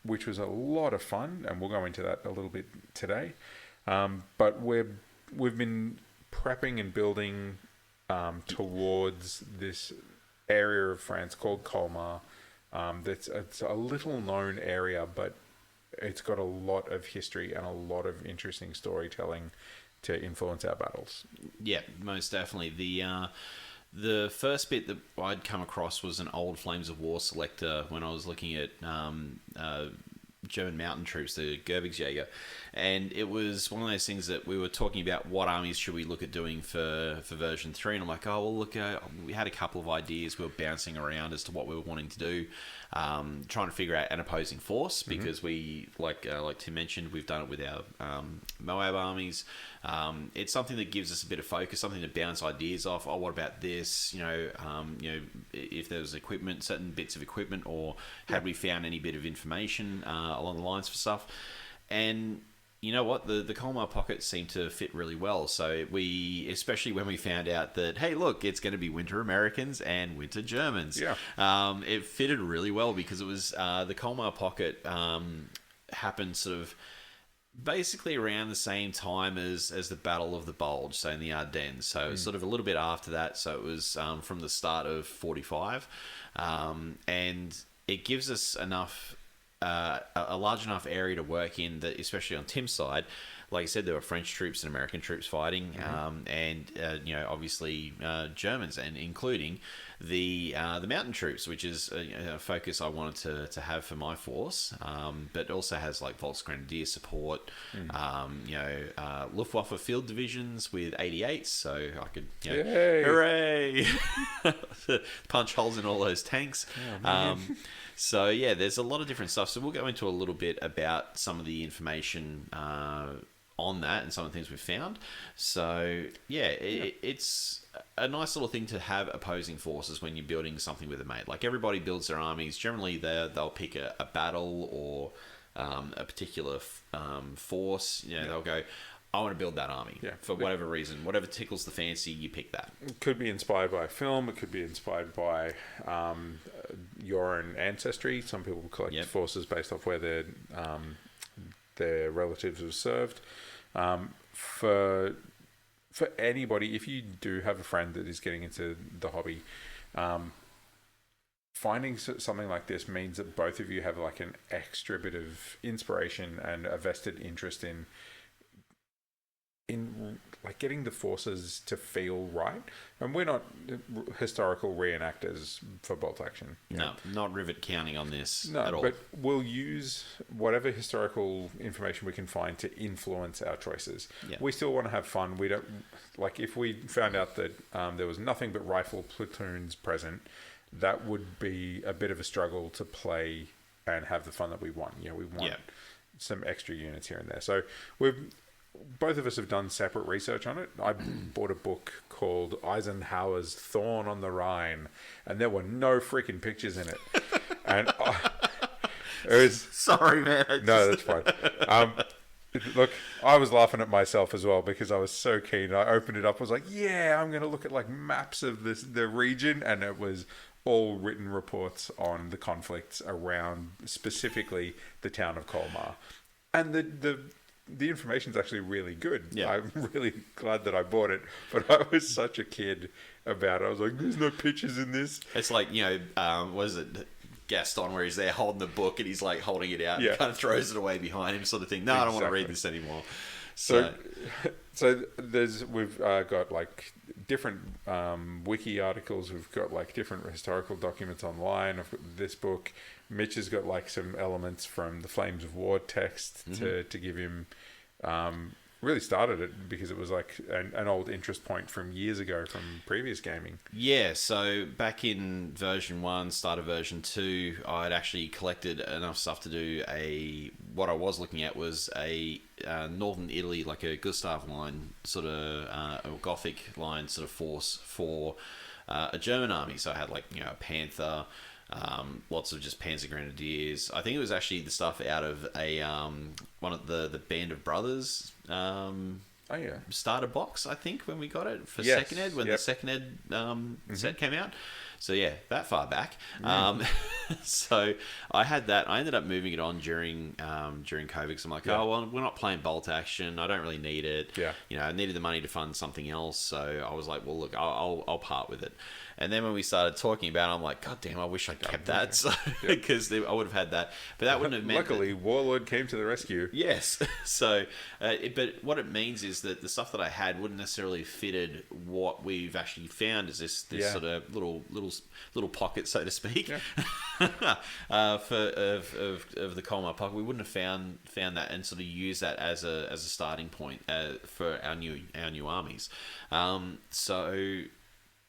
which was a lot of fun, and we'll go into that a little bit today. But we've been prepping and building towards this area of France called Colmar. It's a little known area, but it's got a lot of history and a lot of interesting storytelling to influence our battles. Yeah, most definitely. The first bit that I'd come across was an old Flames of War selector when I was looking at German mountain troops, the Gebirgsjäger, and it was one of those things that we were talking about what armies should we look at doing for version 3, and I'm like, oh well, look, we had a couple of ideas we were bouncing around as to what we were wanting to do, trying to figure out an opposing force, because we, like Tim mentioned, we've done it with our MOAB armies. It's something that gives us a bit of focus, something to bounce ideas off. Oh, what about this? If there was equipment, certain bits of equipment, or had we found any bit of information along the lines for stuff. And you know what? The Colmar pockets seem to fit really well. So especially when we found out that, hey, look, it's going to be winter Americans and winter Germans. Yeah. It fitted really well because it was the Colmar pocket happened sort of basically around the same time as the Battle of the Bulge, so in the Ardennes. So it was sort of a little bit after that. So it was from the start of 45. And it gives us enough... a large enough area to work in that, especially on Tim's side, like I said, there were French troops and American troops fighting, and obviously Germans, and including the mountain troops, which is a focus I wanted to have for my force, but also has like Volksgrenadier support, Luftwaffe field divisions with 88s, so I could hooray punch holes in all those tanks. So yeah, there's a lot of different stuff. So we'll go into a little bit about some of the information on that and some of the things we've found. So yeah, it's a nice little thing to have opposing forces when you're building something with a mate. Like everybody builds their armies. Generally, they'll pick a battle or a particular force. They'll go, I want to build that army for whatever reason. Whatever tickles the fancy, you pick that. It could be inspired by a film. It could be inspired by your own ancestry. Some people collect forces based off where their relatives have served. For anybody, if you do have a friend that is getting into the hobby, finding something like this means that both of you have like an extra bit of inspiration and a vested interest in like getting the forces to feel right. And we're not historical reenactors for bolt action. No, not rivet counting on this at all. But we'll use whatever historical information we can find to influence our choices. Yeah. We still want to have fun. We don't, like, if we found out that there was nothing but rifle platoons present, that would be a bit of a struggle to play and have the fun that we want. We want some extra units here and there. So both of us have done separate research on it. I bought a book called Eisenhower's Thorn on the Rhine, and there were no freaking pictures in it. And it was... Sorry, man. No, that's fine. Look, I was laughing at myself as well because I was so keen. I opened it up. I was like, yeah, I'm going to look at like maps of the region, and it was all written reports on the conflicts around specifically the town of Colmar. And the information's actually really good. Yeah. I'm really glad that I bought it, but I was such a kid about it. I was like, there's no pictures in this. It's like, what is it, Gaston, where he's there holding the book and he's like holding it out and kind of throws it away behind him sort of thing. No, exactly. I don't want to read this anymore. So we've got like different wiki articles. We've got like different historical documents online. I've got this book. Mitch has got like some elements from the Flames of War text to give him really started it because it was like an old interest point from years ago from previous gaming. Yeah, so back in version 1, start of version 2, I'd actually collected enough stuff to do what I was looking at was a Northern Italy, like a Gustav line, sort of a Gothic line sort of force for a German army. So I had like, a Panther, lots of just Panzer Grenadiers. I think it was actually the stuff out of one of the Band of Brothers starter box, I think, when we got it for Yes. second ed, when the second ed set came out. So yeah, that far back. So I had that. I ended up moving it on during COVID, because I'm like, oh well, we're not playing bolt action. I don't really need it. Yeah. You know, I needed the money to fund something else. So I was like, well, look, I'll part with it. And then when we started talking about it, I'm like, God damn, I wish I kept that. So because I would have had that, but that wouldn't have meant. Luckily, Warlord came to the rescue. Yes. So, but what it means is that the stuff that I had wouldn't necessarily fitted what we've actually found is this sort of little pocket, so to speak, of the Colmar pocket. We wouldn't have found that and sort of use that as a starting point for our new armies. So.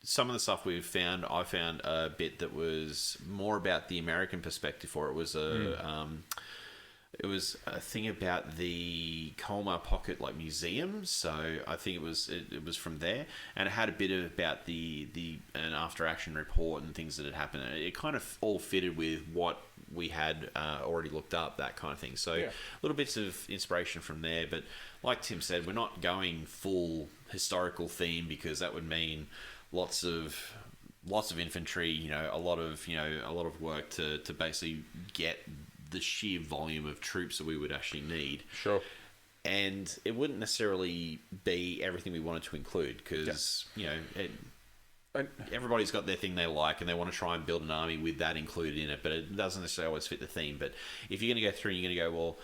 Some of the stuff I found a bit that was more about the American perspective, or it was it was a thing about the Colmar Pocket museum. So I think it was from there, and it had a bit about an after action report and things that had happened. It kind of all fitted with what we had already looked up, that kind of thing. So little bits of inspiration from there. But like Tim said, we're not going full historical theme, because that would mean lots of infantry, a lot of work to basically get the sheer volume of troops that we would actually need. Sure. And it wouldn't necessarily be everything we wanted to include, because everybody's got their thing they like, and they want to try and build an army with that included in it, but it doesn't necessarily always fit the theme. But if you're going to go through and you're going to go, well,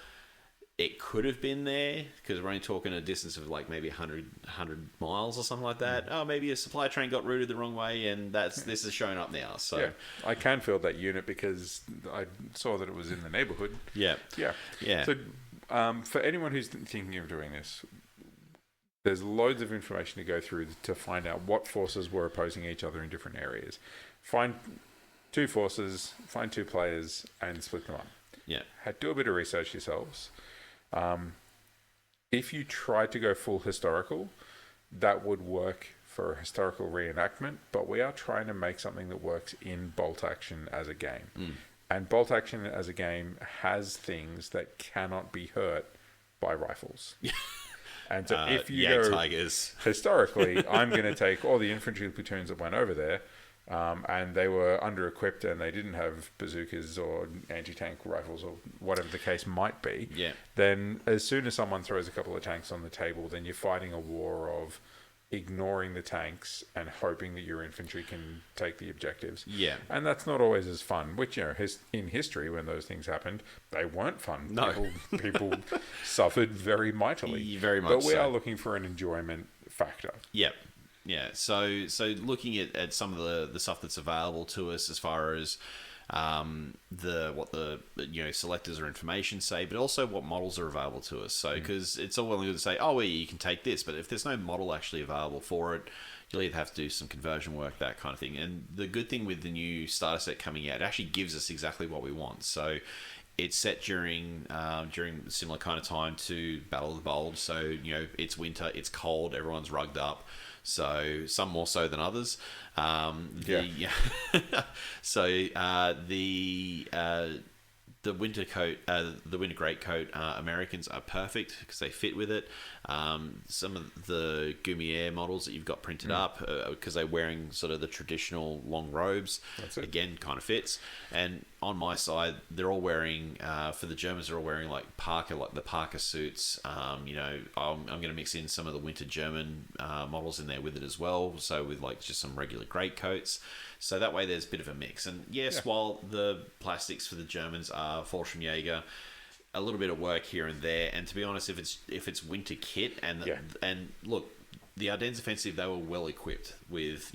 it could have been there, because we're only talking a distance of maybe 100 miles or something like that. Oh, maybe a supply train got routed the wrong way, and this is showing up now. So I can field that unit because I saw that it was in the neighborhood. Yeah. So for anyone who's thinking of doing this, there's loads of information to go through to find out what forces were opposing each other in different areas. Find 2 forces, find 2 players, and split them up. Yeah. Do a bit of research yourselves. If you tried to go full historical, that would work for a historical reenactment, but we are trying to make something that works in bolt action as a game. And bolt action as a game has things that cannot be hurt by rifles. And so if you go Tigers. Historically, I'm going to take all the infantry platoons that went over there, and they were under-equipped, and they didn't have bazookas or anti-tank rifles or whatever the case might be. Then as soon as someone throws a couple of tanks on the table, then you're fighting a war of ignoring the tanks and hoping that your infantry can take the objectives. And that's not always as fun, which, in history, when those things happened, they weren't fun. No. People suffered very mightily. Very much But we are looking for an enjoyment factor. Yeah, so looking at some of the stuff that's available to us as far as what the selectors or information say, but also what models are available to us. So because it's all well and good to say, oh, well, you can take this, but if there's no model actually available for it, you'll either have to do some conversion work, that kind of thing. And the good thing with the new starter set coming out, it actually gives us exactly what we want. So it's set during similar kind of time to Battle of the Bulge. So it's winter, it's cold, everyone's rugged up. So some more so than others. So the winter coat, the winter greatcoat, Americans are perfect because they fit with it. Some of the Gumier models that you've got printed up, because they're wearing sort of the traditional long robes, again, kind of fits. And on my side, they're all wearing, for the Germans, they're all wearing Parker, the Parker suits. I'm going to mix in some of the winter German models in there with it as well. So with just some regular greatcoats. So that way there's a bit of a mix. And yes, while the plastics for the Germans are Fallschirmjäger, a little bit of work here and there. And to be honest, if it's winter kit and look, the Ardennes Offensive, they were well equipped with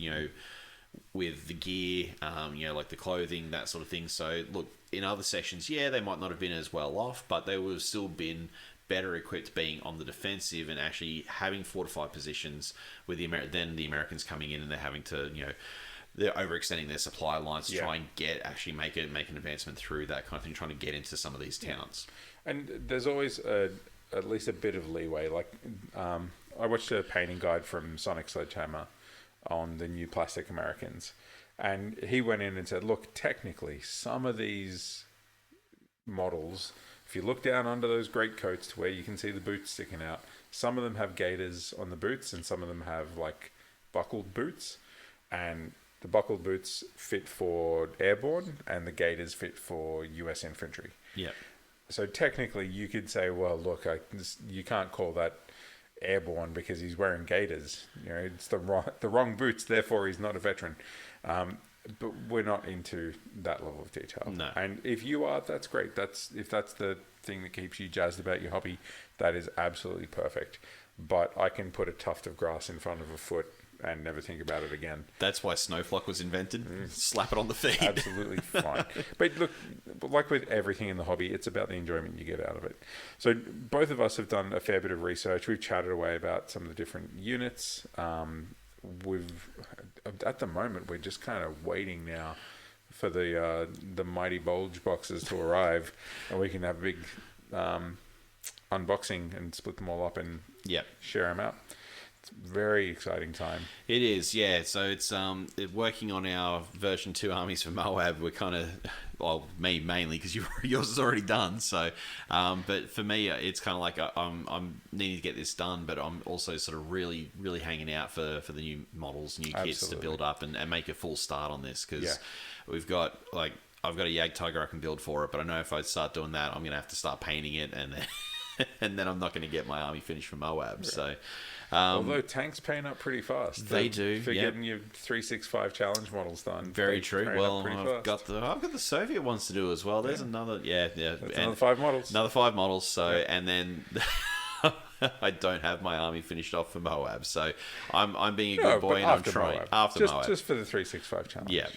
with the gear, like the clothing, that sort of thing. So look, in other sections, they might not have been as well off, but they would have still been better equipped being on the defensive and actually having fortified positions with than the Americans coming in and they're having to they're overextending their supply lines to try and make an advancement through that kind of thing, trying to get into some of these towns. And there's always at least a bit of leeway. I watched a painting guide from Sonic Sledgehammer on the new plastic Americans, and he went in and said, look, technically some of these models, if you look down under those great coats to where you can see the boots sticking out, Some of them have gaiters on the boots, and some of them have like buckled boots, and the buckled boots fit for airborne, and the gaiters fit for US infantry. Yeah. So technically, you could say, well, look, you can't call that airborne because he's wearing gaiters. You know, it's the wrong boots, therefore he's not a veteran. But we're not into that level of detail. No. And if you are, that's great. If that's the thing that keeps you jazzed about your hobby, that is absolutely perfect. But I can put a tuft of grass in front of a foot and never think about it again. That's why Snowflock was invented. Slap it on the feet. Absolutely fine. But look, like with everything in the hobby, it's about the enjoyment you get out of it. So both of us have done a fair bit of research. We've chatted away about some of the different units. At the moment, we're just kind of waiting now for the mighty bulge boxes to arrive, and we can have a big unboxing and split them all up and share them out. It's a very exciting time. It is, yeah. So it's working on our version 2 armies for MOAB. We're kind of, well, me mainly because yours is already done. So, but for me, it's kind of like I'm needing to get this done, but I'm also sort of really, really hanging out for the new models, new kits to build up and make a full start on this because we've got like I've got a Yag Tiger I can build for it, but I know if I start doing that, I'm gonna have to start painting it and then. And then I'm not going to get my army finished for MOAB. So, although tanks paint up pretty fast, they do for getting your 365 challenge models done. Very true. Well, I've got the Soviet ones to do as well. There's another, That's another 5 models. Another 5 models. So, and then. I don't have my army finished off for MOAB, so I'm being a good boy and I'm trying after MOAB. Just for the 365 challenge. Yeah.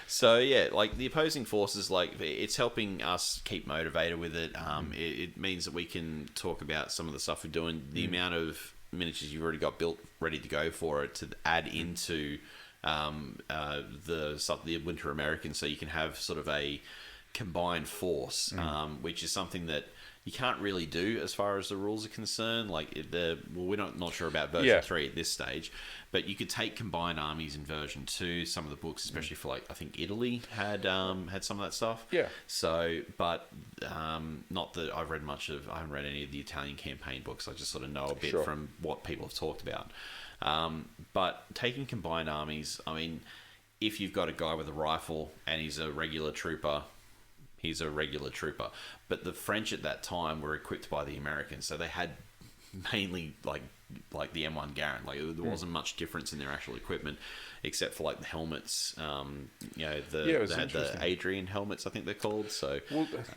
So like the opposing forces, like it's helping us keep motivated with it. It means that we can talk about some of the stuff we're doing, the amount of miniatures you've already got built, ready to go for it, to add into the Winter American, so you can have sort of a combined force, which is something that you can't really do as far as the rules are concerned. Like we're not sure about version 3 at this stage, but you could take combined armies in version 2. Some of the books, especially for like I think Italy had some of that stuff. Yeah. So, but not that I've read much of. I haven't read any of the Italian campaign books. I just sort of know a bit from what people have talked about. But taking combined armies, I mean, if you've got a guy with a rifle and he's a regular trooper. He's a regular trooper. But the French at that time were equipped by the Americans, so they had mainly like the M1 Garand. Like there wasn't much difference in their actual equipment, except for like the helmets. They had the Adrian helmets, I think they're called. So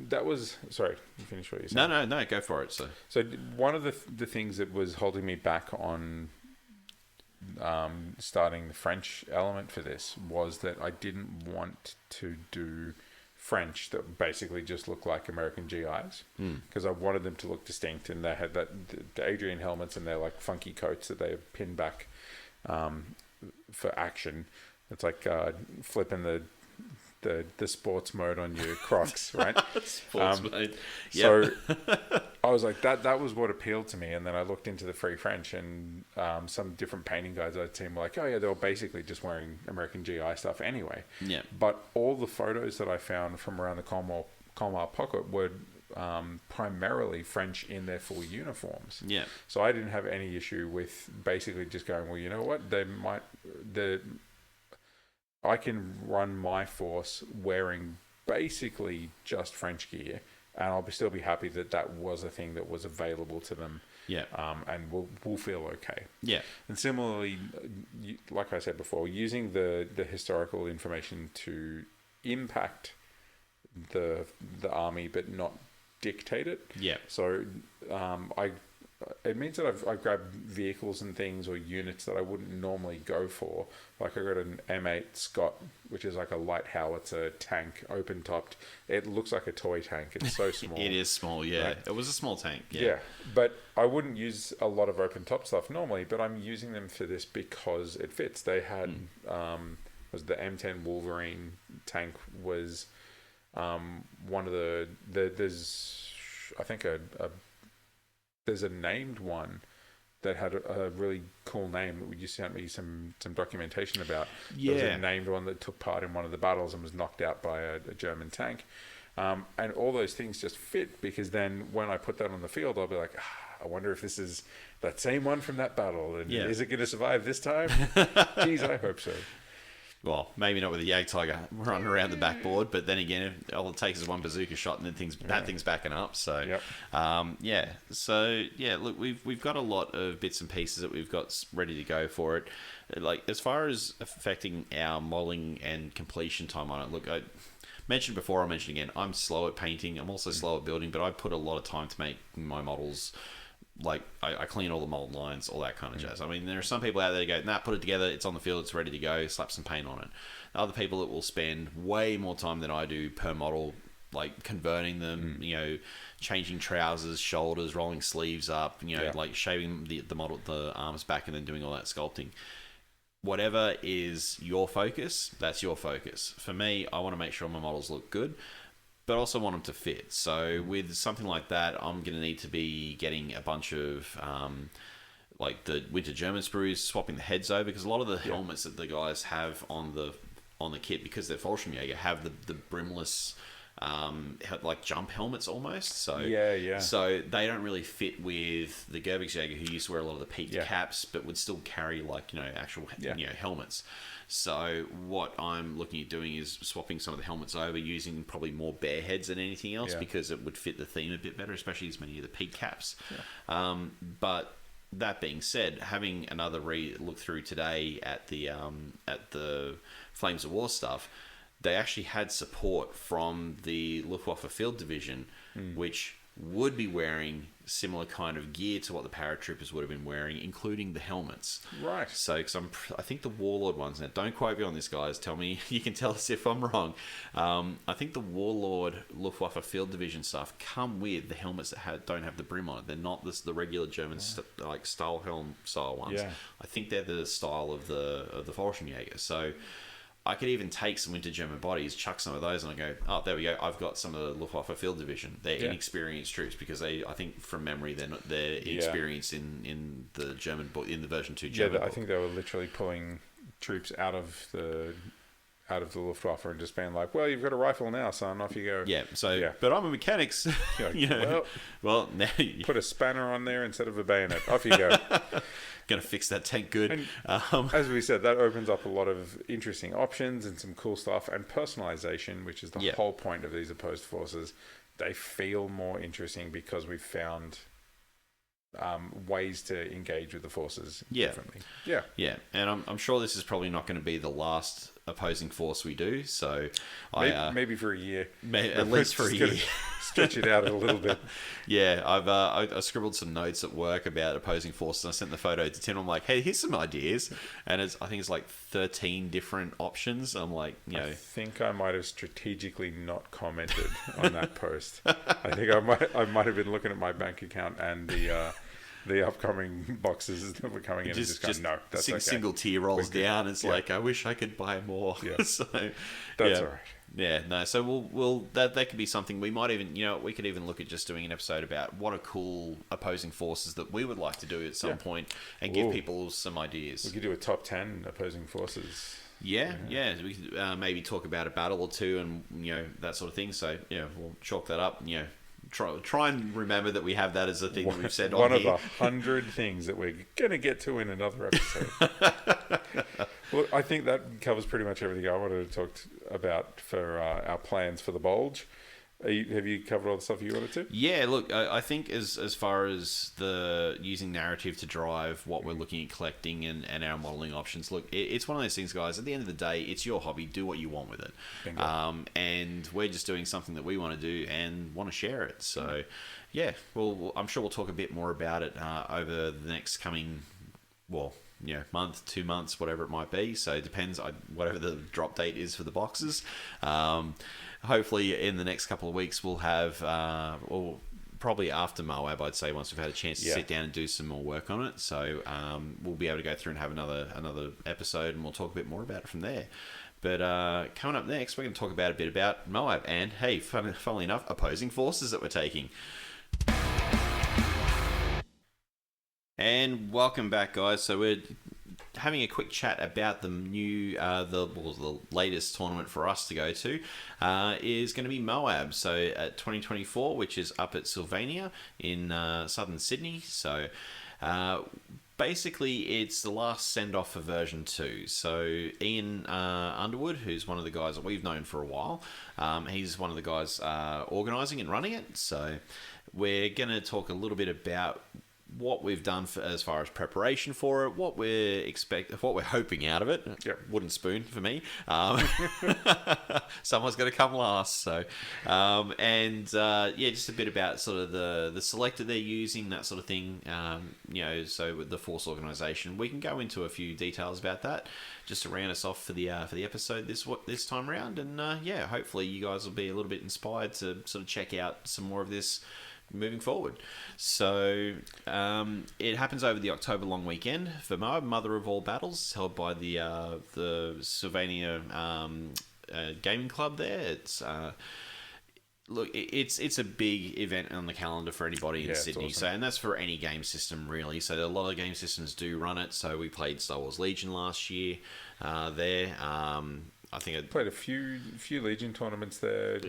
that was sorry. You finish what you said. No, go for it. So one of the things that was holding me back on starting the French element for this was that I didn't want to do French that basically just look like American GIs because I wanted them to look distinct, and they had the Adrian helmets and their like funky coats that they pin back for action. It's like flipping the sports mode on your Crocs, right? Sports mode. So I was like, that was what appealed to me. And then I looked into the Free French, and some different painting guides I'd seen were like, oh yeah, they were basically just wearing American GI stuff anyway. Yeah. But all the photos that I found from around the Colmar Pocket were primarily French in their full uniforms. Yeah. So I didn't have any issue with basically just going, well, you know what, I can run my force wearing basically just French gear, and I'll still be happy that was a thing that was available to them. Yeah. And we'll feel okay. Yeah. And similarly, like I said before, using the historical information to impact the army, but not dictate it. Yeah. So it means that I've grabbed vehicles and things or units that I wouldn't normally go for. Like I got an M8 Scott, which is like a light howitzer tank, open topped. It looks like a toy tank. It's so small. It is small, yeah. Right? It was a small tank. Yeah, but I wouldn't use a lot of open top stuff normally, but I'm using them for this because it fits. They had was the M10 Wolverine tank was one of there's I think there's a named one that had a really cool name that you sent me some documentation about. Yeah. There was a named one that took part in one of the battles and was knocked out by a German tank. And all those things just fit because then when I put that on the field, I'll be like, I wonder if this is that same one from that battle, and Yeah. is it going to survive this time? Geez, I hope so. Well, maybe not with a Jagdtiger running around the backboard, but then again, all it takes is one bazooka shot, and then that thing's backing up. So, Yep. So look, we've got a lot of bits and pieces that we've got ready to go for it. Like as far as affecting our modeling and completion time on it, look, I mentioned before, I'll mention again, I'm slow at painting. I'm also slow at building, but I put a lot of time to make my models. Like, I clean all the mold lines, all that kind of jazz. I mean, there are some people out there that go, nah, put it together, it's on the field, it's ready to go, slap some paint on it. Other people that will spend way more time than I do per model, like converting them, changing trousers, shoulders, rolling sleeves up, like shaving the model, the arms back, and then doing all that sculpting. Whatever is your focus, that's your focus. For me, I want to make sure my models look good, but also want them to fit. So with something like that, I'm going to need to be getting a bunch of like the winter German sprues, swapping the heads over, because a lot of the helmets that the guys have on the kit, because they're Fallschirmjäger, have the brimless like jump helmets almost. So so they don't really fit with the Gewichtsjäger, who used to wear a lot of the peaked caps, but would still carry like actual helmets. So what I'm looking at doing is swapping some of the helmets over, using probably more bare heads than anything else, because it would fit the theme a bit better, especially as many of the peak caps. But that being said, having another look through today at the Flames of War stuff, they actually had support from the Luftwaffe Field Division, which would be wearing similar kind of gear to what the paratroopers would have been wearing, including the helmets. Right. So, because I think the Warlord ones, now don't quote me on this, guys, tell me, you can tell us if I'm wrong. I think the Warlord Luftwaffe Field Division stuff come with the helmets that don't have the brim on it. They're not the regular German like style helm style ones. Yeah. I think they're the style of the Fallschirmjäger. So I could even take some winter German bodies, chuck some of those, and I go, oh, there we go. I've got some of the Luftwaffe Field Division. They're inexperienced troops, because I think from memory, they're inexperienced in the German book, in the version 2 German book. I think they were literally pulling troops out of the Luftwaffe and just being like, well, you've got a rifle now, son, off you go. Yeah, so, but I'm a mechanic. Well, now you put a spanner on there instead of a bayonet. Off you go. Going to fix that tank good. And, as we said, that opens up a lot of interesting options and some cool stuff, and personalization, which is the whole point of these opposed forces. They feel more interesting because we've found ways to engage with the forces differently. Yeah, and I'm sure this is probably not going to be the last opposing force we do. So maybe for a year, at least for a year. Stretch it out a little bit. Yeah, I scribbled some notes at work about opposing forces, and I sent the photo to Tim. I'm like, hey, here's some ideas, and I think it's like 13 different options. I'm like, I think I might have strategically not commented on that post. I think I might have been looking at my bank account and the upcoming boxes that were coming in, and just going, no, that's okay. Single tear rolls down. It's like, I wish I could buy more. Yeah. So that's all right. Yeah, no. So we'll that could be something we might even we could even look at just doing an episode about what are cool opposing forces that we would like to do at some point, and give people some ideas. We could do a top 10 opposing forces. Yeah. We could maybe talk about a battle or two, and that sort of thing. So we'll chalk that up. Try and remember that we have that as a thing that we've said on here. One of 100 things that we're going to get to in another episode. Well, I think that covers pretty much everything I wanted to talk about for our plans for the Bulge. Have you covered all the stuff you wanted to? Yeah, look, I think as far as the using narrative to drive what we're looking at collecting and our modelling options, look, it's one of those things, guys. At the end of the day, it's your hobby. Do what you want with it. And we're just doing something that we want to do and want to share it. So, yeah, well, I'm sure we'll talk a bit more about it over the next coming, month, 2 months, whatever it might be. So it depends on whatever the drop date is for the boxes. Hopefully in the next couple of weeks we'll have, probably after MOAB, I'd say, once we've had a chance to sit down and do some more work on it. So we'll be able to go through and have another episode, and we'll talk a bit more about it from there. But coming up next, we're going to talk about a bit about MOAB and, hey, funnily enough, opposing forces that we're taking. And welcome back, guys. So we're having a quick chat about the new, the latest tournament for us to go to, is going to be MOAB. So at 2024, which is up at Sylvania in southern Sydney. So basically, it's the last send-off for version 2. So Ian Underwood, who's one of the guys that we've known for a while, he's one of the guys organising and running it. So we're going to talk a little bit about what we've done as far as preparation for it, what we're hoping out of it. Yep. Wooden spoon for me. Someone's got to come last. So, just a bit about sort of the selector they're using, that sort of thing. So with the Force organisation, we can go into a few details about that, just to round us off for the episode this time around. And hopefully you guys will be a little bit inspired to sort of check out some more of this moving forward. So it happens over the October long weekend for MOAB, Mother of All Battles, held by the Sylvania Gaming Club there. It's it's a big event on the calendar for anybody in Sydney. Awesome. So, and that's for any game system really. So a lot of game systems do run it. So we played Star Wars Legion last year there. I think I played a few Legion tournaments there.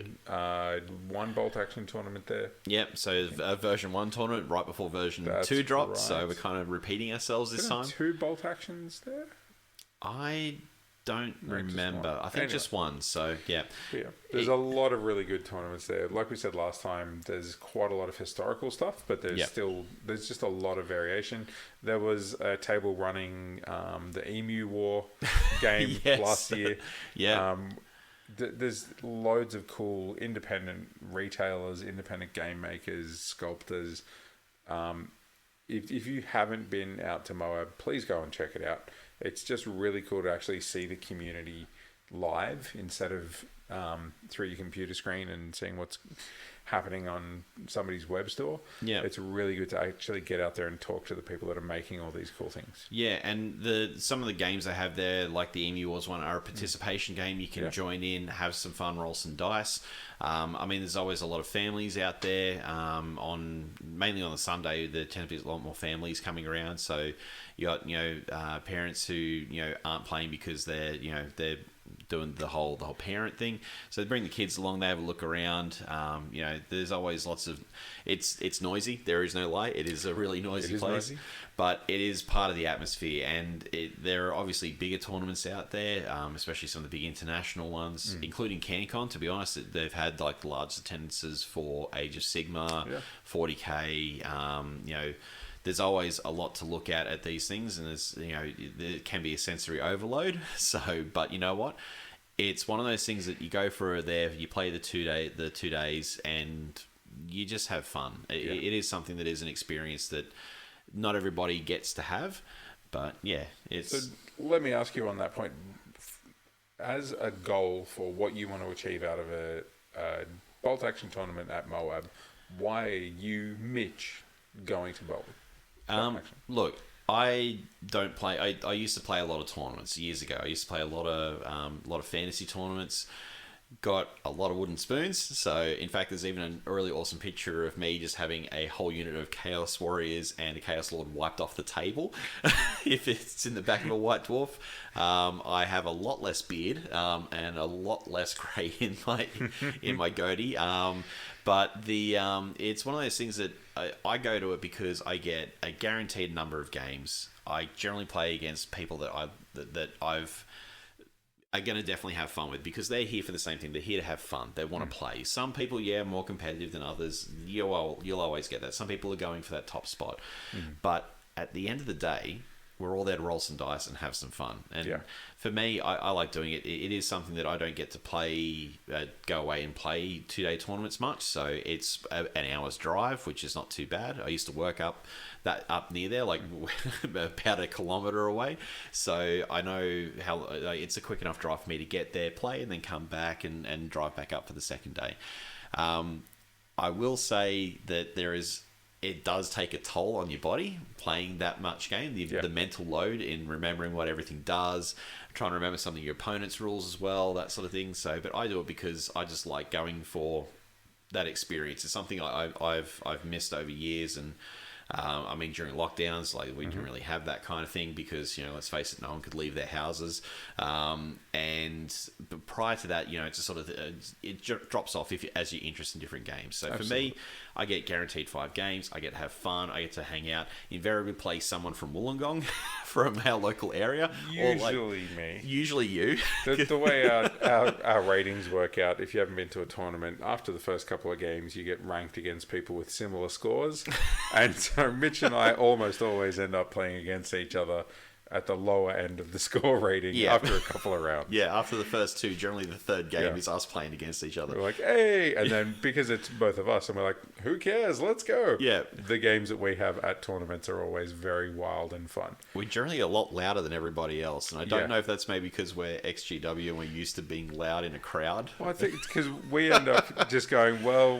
One bolt action tournament there. Yep. So a version 1 tournament right before version 2 dropped. Right. So we're kind of repeating ourselves this time. 2 bolt actions there. I don't remember. I think just one. So yeah. There's a lot of really good tournaments there. Like we said last time, there's quite a lot of historical stuff, but there's just a lot of variation. There was a table running the Emu War game last year. Yeah. There's loads of cool independent retailers, independent game makers, sculptors. If you haven't been out to MOAB, please go and check it out. It's just really cool to actually see the community live instead of through your computer screen and seeing what's happening on somebody's web store. Yeah, it's really good to actually get out there and talk to the people that are making all these cool things. Yeah, and some of the games they have there, like the Emu Wars one, are a participation game. You can join in, have some fun, roll some dice. There's always a lot of families out there. Mainly on the Sunday, there tend to be a lot more families coming around. So you got parents who aren't playing because they're doing the whole parent thing. So they bring the kids along, they have a look around. There's always lots of... It's noisy. There is no lie. It is a really noisy place. Noisy. But it is part of the atmosphere. And there are obviously bigger tournaments out there, especially some of the big international ones, including CanCon. To be honest, they've had like large attendances for Age of Sigmar, 40K, there's always a lot to look at these things, and there can be a sensory overload. So, but you know what? It's one of those things that you go for there, you play the 2 days, and you just have fun. It is something that is an experience that not everybody gets to have, but it's... So let me ask you on that point, as a goal for what you want to achieve out of a bolt action tournament at MOAB, why are you, Mitch, going to bolt? Look, I don't play. I used to play a lot of tournaments years ago. I used to play a lot of fantasy tournaments. Got a lot of wooden spoons. So, in fact, there's even a really awesome picture of me just having a whole unit of Chaos Warriors and a Chaos Lord wiped off the table. If it's in the back of a White Dwarf, I have a lot less beard and a lot less grey in my goatee. But it's one of those things that I go to it because I get a guaranteed number of games. I generally play against people that I've are going to definitely have fun with, because they're here for the same thing. They're here to have fun. They want to play. Some people, more competitive than others. You'll always get that. Some people are going for that top spot. But at the end of the day, we're all there to roll some dice and have some fun. And for me, I like doing it. It is something that I don't get to play, go away and play 2-day tournaments much. So it's an hour's drive, which is not too bad. I used to work up near there, like about a kilometre away. So I know how it's a quick enough drive for me to get there, play, and then come back and drive back up for the second day. I will say that it does take a toll on your body playing that much game. The mental load in remembering what everything does, trying to remember some of your opponent's rules as well, that sort of thing. So, but I do it because I just like going for that experience. It's something I've missed over years, and I mean, during lockdowns, like we didn't really have that kind of thing because, let's face it, no one could leave their houses. But prior to that, it's just sort of it drops off as you're interested in different games. So for me, I get guaranteed 5 games. I get to have fun. I get to hang out. Invariably play someone from Wollongong, from our local area. Usually me. Usually you. The way our ratings work out, if you haven't been to a tournament, after the first couple of games, you get ranked against people with similar scores. And so Mitch and I almost always end up playing against each other at the lower end of the score rating after a couple of rounds. Yeah, after the first 2, generally the third game is us playing against each other. We're like, hey! And then because it's both of us, and we're like, who cares? Let's go. Yeah. The games that we have at tournaments are always very wild and fun. We're generally a lot louder than everybody else. And I don't know if that's maybe because we're XGW and we're used to being loud in a crowd. Well, I think it's because we end up just going, well,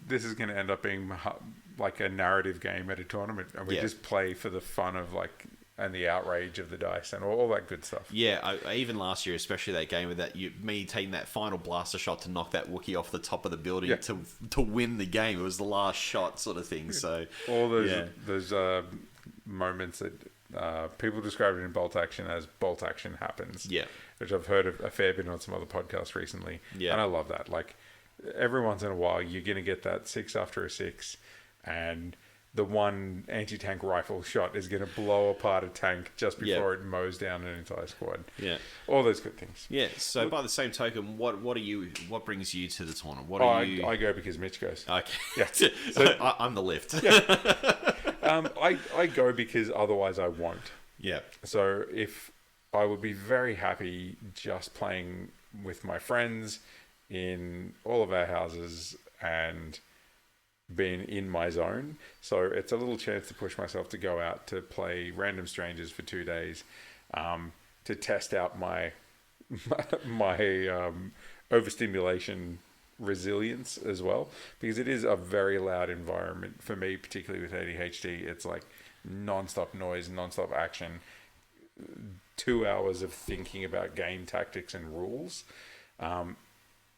this is going to end up being like a narrative game at a tournament. And we just play for the fun of and the outrage of the dice and all that good stuff. Yeah, even last year, especially that game with me taking that final blaster shot to knock that Wookiee off the top of the building to win the game. It was the last shot sort of thing. So all those moments that people describe it in bolt action as bolt action happens. Yeah, which I've heard a fair bit on some other podcasts recently. Yeah, and I love that. Like every once in a while, you're going to get that 6 after a 6, and the one anti-tank rifle shot is going to blow apart a tank just before it mows down an entire squad. Yeah, all those good things. Yeah. So by the same token, what brings you to the tournament? I go because Mitch goes. Okay. Yeah. So I'm the lift. Yeah. I go because otherwise I won't. Yeah. So if I would be very happy just playing with my friends in all of our houses and being in my zone. So it's a little chance to push myself to go out to play random strangers for 2 days, to test out my overstimulation resilience as well, because it is a very loud environment for me, particularly with ADHD. It's like non-stop noise, non-stop action, 2 hours of thinking about game tactics and rules.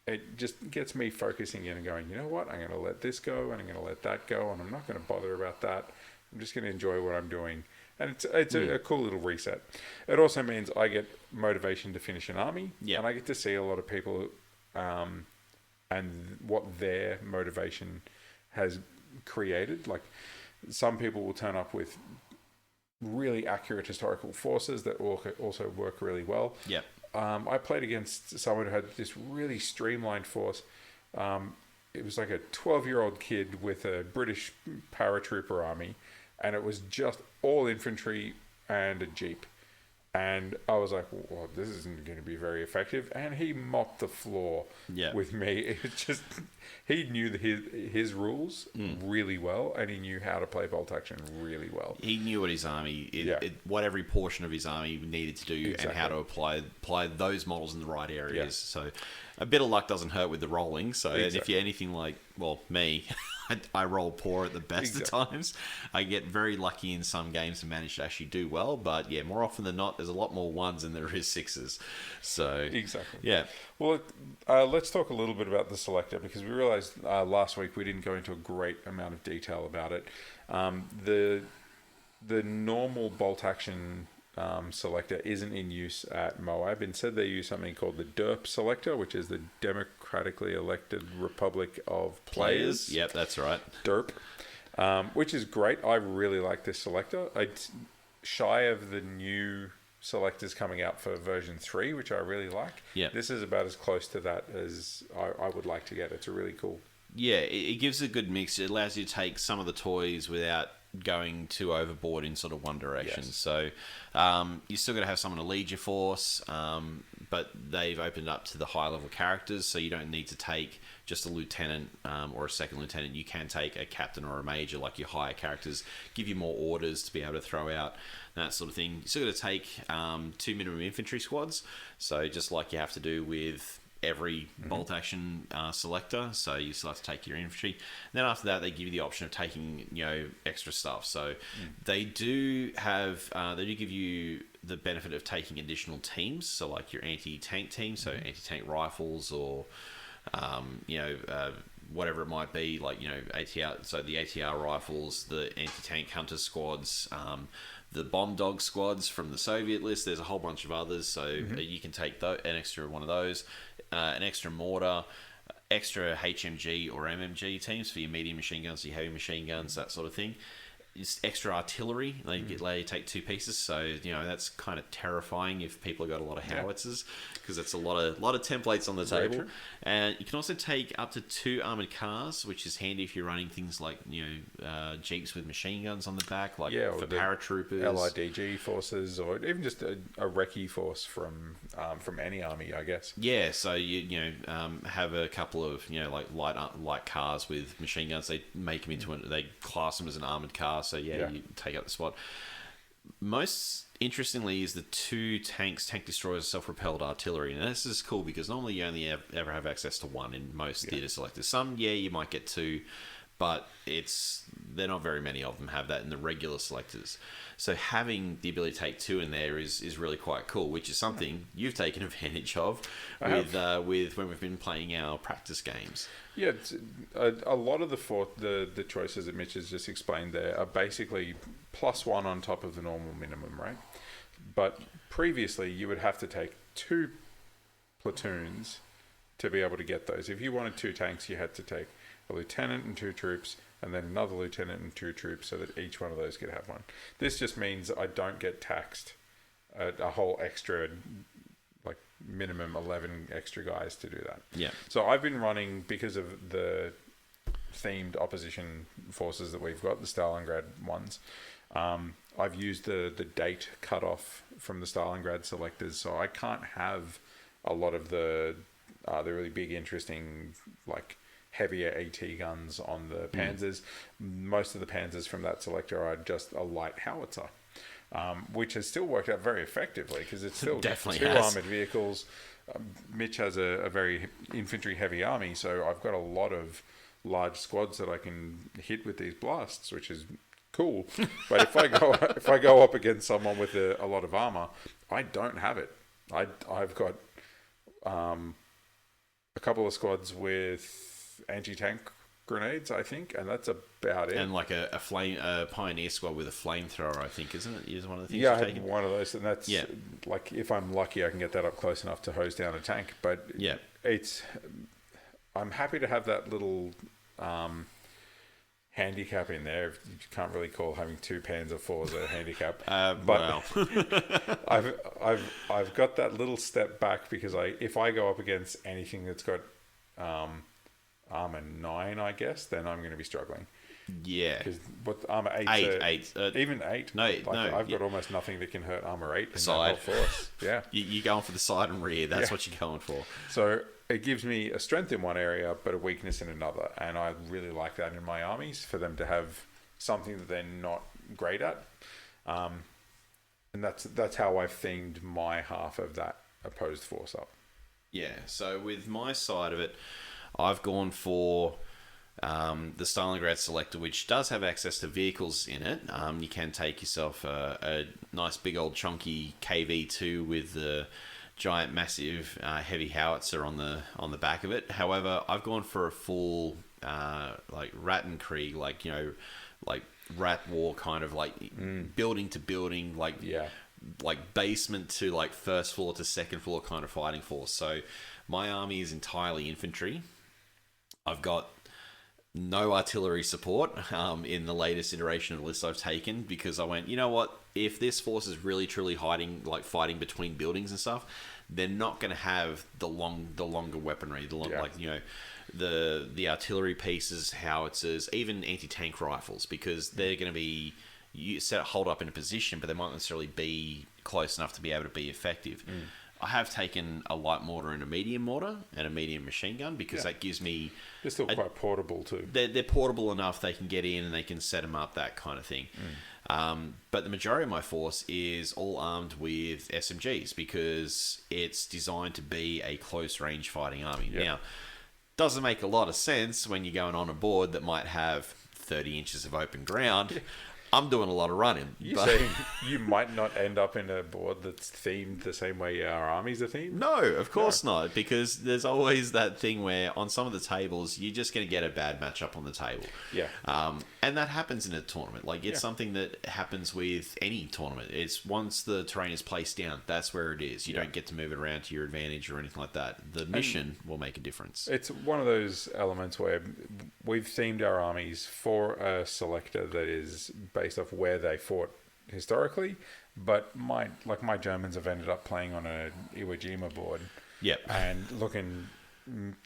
It just gets me focusing in and going, you know what, I'm going to let this go and I'm going to let that go and I'm not going to bother about that. I'm just going to enjoy what I'm doing. And it's a cool little reset. It also means I get motivation to finish an army, and I get to see a lot of people and what their motivation has created. Like some people will turn up with really accurate historical forces that also work really well. Yeah. I played against someone who had this really streamlined force. It was like a 12-year-old kid with a British paratrooper army, and it was just all infantry and a jeep. And I was like, well, this isn't going to be very effective. And he mopped the floor with me. It just, he knew his rules really well, and he knew how to play bolt action really well. He knew what his army, what every portion of his army needed to do, and how to apply those models in the right areas. Yeah. So a bit of luck doesn't hurt with the rolling. So and if you're anything like, me, I roll poor at the best of times. I get very lucky in some games and manage to actually do well. But yeah, more often than not, there's a lot more 1s than there is 6s. So exactly. Yeah. Well, let's talk a little bit about the selector, because we realized last week we didn't go into a great amount of detail about it. The normal bolt action selector isn't in use at MOAB. Instead, they use something called the DERP selector, which is the Democratically Elected Republic of Players. Yep, that's right. DERP, which is great. I really like this selector. It's shy of the new selectors coming out for version 3, which I really like. Yeah. This is about as close to that as I would like to get. It's a really cool. Yeah, it gives a good mix. It allows you to take some of the toys without going too overboard in sort of one direction. Yes. So you still got to have someone to lead your force, but they've opened up to the high level characters, so you don't need to take just a lieutenant or a second lieutenant. You can take a captain or a major, like your higher characters, give you more orders to be able to throw out, that sort of thing. You still got to take 2 minimum infantry squads, so just like you have to do with every bolt action selector, so you still have to take your infantry. And then after that, they give you the option of taking extra stuff. So they do give you the benefit of taking additional teams, so like your anti-tank team, so anti-tank rifles or whatever it might be, like, ATR, so the ATR rifles, the anti-tank hunter squads, the bomb dog squads from the Soviet list. There's a whole bunch of others, so you can take an extra one of those, an extra mortar, extra HMG or MMG teams for your medium machine guns, your heavy machine guns, that sort of thing. Just extra artillery. They take 2 pieces, so that's kind of terrifying if people have got a lot of howitzers, because that's a lot of templates on the table. True. And you can also take up to 2 armored cars, which is handy if you're running things like jeeps with machine guns on the back, like for paratroopers, LIDG forces, or even just a recce force from any army, I guess. Yeah, so you have a couple of like light cars with machine guns. They make them into they class them as an armored car. So you take out the spot. Most interestingly is the 2 tank destroyers, self-propelled artillery. And this is cool because normally you only ever have access to 1 in most theater selectors. Some, you might get 2, but they're not very many of them have that in the regular selectors. So having the ability to take 2 in there is really quite cool, which is something you've taken advantage of with when we've been playing our practice games. Yeah, a lot of the choices that Mitch has just explained there are basically +1 on top of the normal minimum, right? But previously, you would have to take 2 platoons to be able to get those. If you wanted 2 tanks, you had to take a lieutenant and 2 troops, and then another lieutenant and 2 troops, so that each one of those could have 1. This just means I don't get taxed a whole extra, like minimum 11 extra guys to do that. Yeah. So I've been running, because of the themed opposition forces that we've got, the Stalingrad ones. I've used the date cutoff from the Stalingrad selectors, so I can't have a lot of the really big, interesting, like heavier AT guns on the Panzers. Most of the Panzers from that selector are just a light howitzer, which has still worked out very effectively because it's still definitely 2 has. armored vehicles. Mitch has a very infantry heavy army, so I've got a lot of large squads that I can hit with these blasts, which is cool. But if I go up against someone with a lot of armor, I don't have it. I've got a couple of squads with anti-tank grenades, I think, and that's about it. And like a pioneer squad with a flamethrower, I think, isn't it? Is one of the things Yeah, you've I taken? have one of those, and that's like, if I'm lucky, I can get that up close enough to hose down a tank. But I'm happy to have that little handicap in there. You can't really call having 2 Panzer IVs a handicap, but I've got that little step back because if I go up against anything that's got armor 9, I guess, then I'm going to be struggling. Yeah, because what armor 8? Even 8. No, I've got almost nothing that can hurt armor 8 in side. that whole force. Yeah, you're going for the side and rear. That's what you're going for. So it gives me a strength in one area, but a weakness in another, and I really like that in my armies, for them to have something that they're not great at, and that's how I've themed my half of that opposed force up. Yeah. So with my side of it, I've gone for the Stalingrad selector, which does have access to vehicles in it. You can take yourself a nice big old chunky KV2 with the giant massive heavy howitzer on the back of it. However, I've gone for a full like Rattenkrieg, like rat war kind of, like building to building, like basement to like first floor to second floor kind of fighting force. So my army is entirely infantry. I've got no artillery support in the latest iteration of the list I've taken, because I went, you know what? If this force is really truly hiding, like fighting between buildings and stuff, they're not going to have the longer weaponry, the artillery pieces, howitzers, even anti-tank rifles, because they're going to be hold up in a position, but they might not necessarily be close enough to be able to be effective. I have taken a light mortar and a medium mortar and a medium machine gun, because that gives me... They're still quite portable too. They're portable enough, they can get in and they can set them up, that kind of thing. But the majority of my force is all armed with SMGs, because it's designed to be a close-range fighting army. Now, doesn't make a lot of sense when you're going on a board that might have 30 inches of open ground. I'm doing a lot of running. You saying you might not end up in a board that's themed the same way our armies are themed? No, of course not, because there's always that thing where on some of the tables you're just going to get a bad matchup on the table. Yeah. And that happens in a tournament. Like it's something that happens with any tournament. It's once the terrain is placed down, that's where it is. You don't get to move it around to your advantage or anything like that. The mission will make a difference. It's one of those elements where we've themed our armies for a selector that is based off where they fought historically, but my Germans have ended up playing on a Iwo Jima board, and looking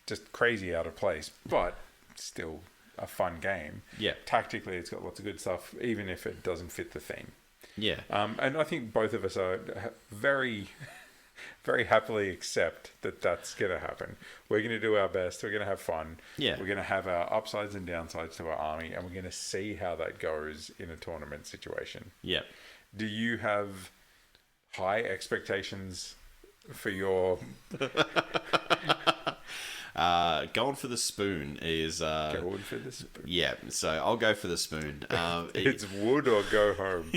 just crazy out of place, but still a fun game. Yeah, tactically, it's got lots of good stuff, even if it doesn't fit the theme. Yeah, and I think both of us are very, very happily accept that that's going to happen. We're going to do our best. We're going to have fun. Yeah. We're going to have our upsides and downsides to our army, and we're going to see how that goes in a tournament situation. Yeah. Do you have high expectations for your... Going for the spoon is... Going for the spoon. Yeah, so I'll go for the spoon. It's wood or go home.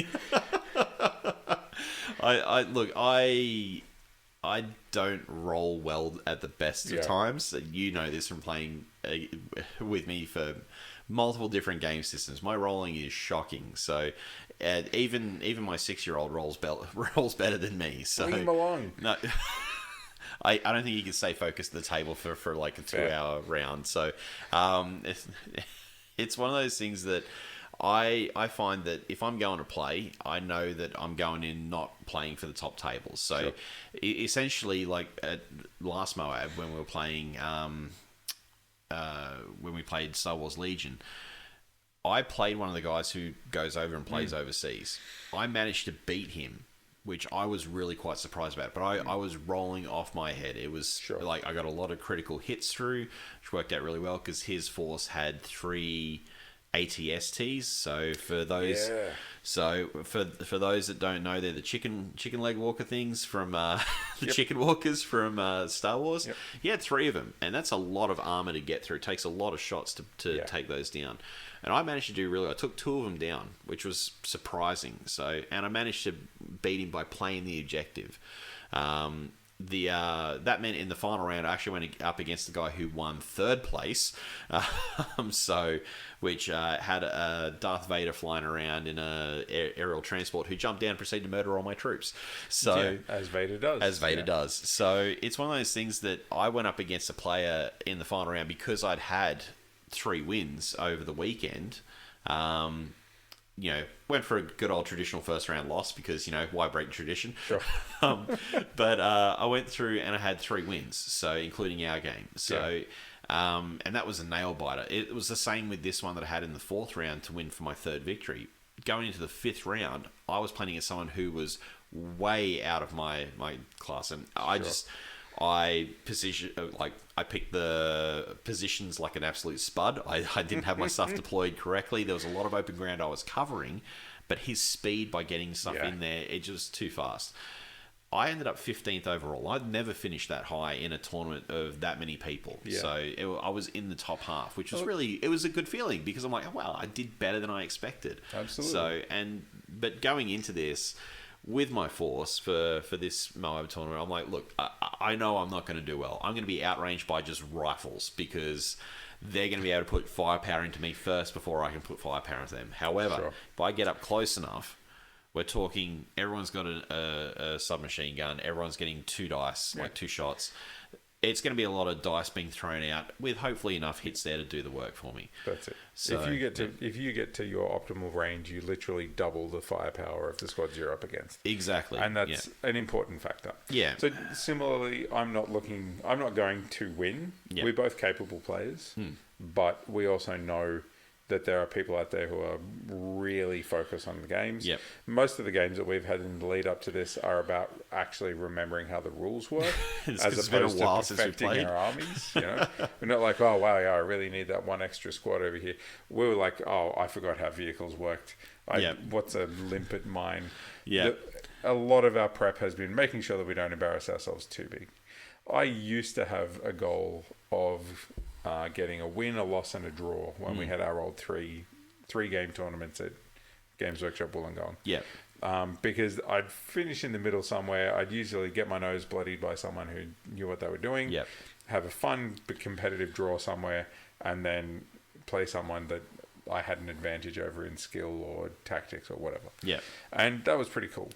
I don't roll well at the best of times. You know this from playing with me for multiple different game systems. My rolling is shocking. So even my 6-year-old rolls better than me. So leave him alone. No, I don't think you can stay focused at the table for like a 2-hour round. So it's one of those things that I find that if I'm going to play, I know that I'm going in not playing for the top tables. So essentially, like at last MOAB when we were playing, when we played Star Wars Legion, I played one of the guys who goes over and plays overseas. I managed to beat him, which I was really quite surprised about. But I was rolling off my head. It was like I got a lot of critical hits through, which worked out really well because his force had 3 ATSTs. So for those, for those that don't know, they're the chicken leg walker things from the chicken walkers from Star Wars. He had 3 of them, and that's a lot of armor to get through. It takes a lot of shots to take those down. And I managed to do really well. I took 2 of them down, which was surprising. So, and I managed to beat him by playing the objective. That meant in the final round I actually went up against the guy who won 3rd place, which had a Darth Vader flying around in a aerial transport who jumped down and proceeded to murder all my troops. So as Vader does. So it's one of those things that I went up against a player in the final round because I'd had 3 wins over the weekend. Went for a good old traditional first round loss because, why break tradition? Sure. But I went through and I had 3 wins, so including our game. So, and that was a nail biter. It was the same with this one that I had in the 4th round to win for my 3rd victory. Going into the 5th round, I was playing as someone who was way out of my class, and I picked the positions like an absolute spud. I didn't have my stuff deployed correctly. There was a lot of open ground I was covering, but his speed by getting stuff in there, it just too fast. I ended up 15th overall. I'd never finished that high in a tournament of that many people. So I was in the top half, which was it was a good feeling because I'm like, oh, wow, I did better than I expected. Absolutely. But going into this, with my force for this MOAB tournament, I'm like, look, I know I'm not going to do well. I'm going to be outranged by just rifles because they're going to be able to put firepower into me first before I can put firepower into them. However, if I get up close enough, we're talking everyone's got a submachine gun. Everyone's getting 2 dice, like 2 shots. It's going to be a lot of dice being thrown out with hopefully enough hits there to do the work for me. That's it. So, if you get to your optimal range, you literally double the firepower of the squads you're up against. Exactly. And that's an important factor. Yeah. So similarly, I'm not going to win. Yeah. We're both capable players, but we also know that there are people out there who are really focused on the games. Yep. Most of the games that we've had in the lead up to this are about actually remembering how the rules work, as opposed to perfecting our armies. We're not like, oh wow, I really need that one extra squad over here. We were like, oh, I forgot how vehicles worked. What's a limpet mine? Yeah. A lot of our prep has been making sure that we don't embarrass ourselves too big. I used to have a goal of getting a win, a loss, and a draw when we had our old three game tournaments at Games Workshop Wollongong. Yeah. Because I'd finish in the middle somewhere. I'd usually get my nose bloodied by someone who knew what they were doing. Yep. Have a fun but competitive draw somewhere, and then play someone that I had an advantage over in skill or tactics or whatever. Yeah. And that was pretty cool.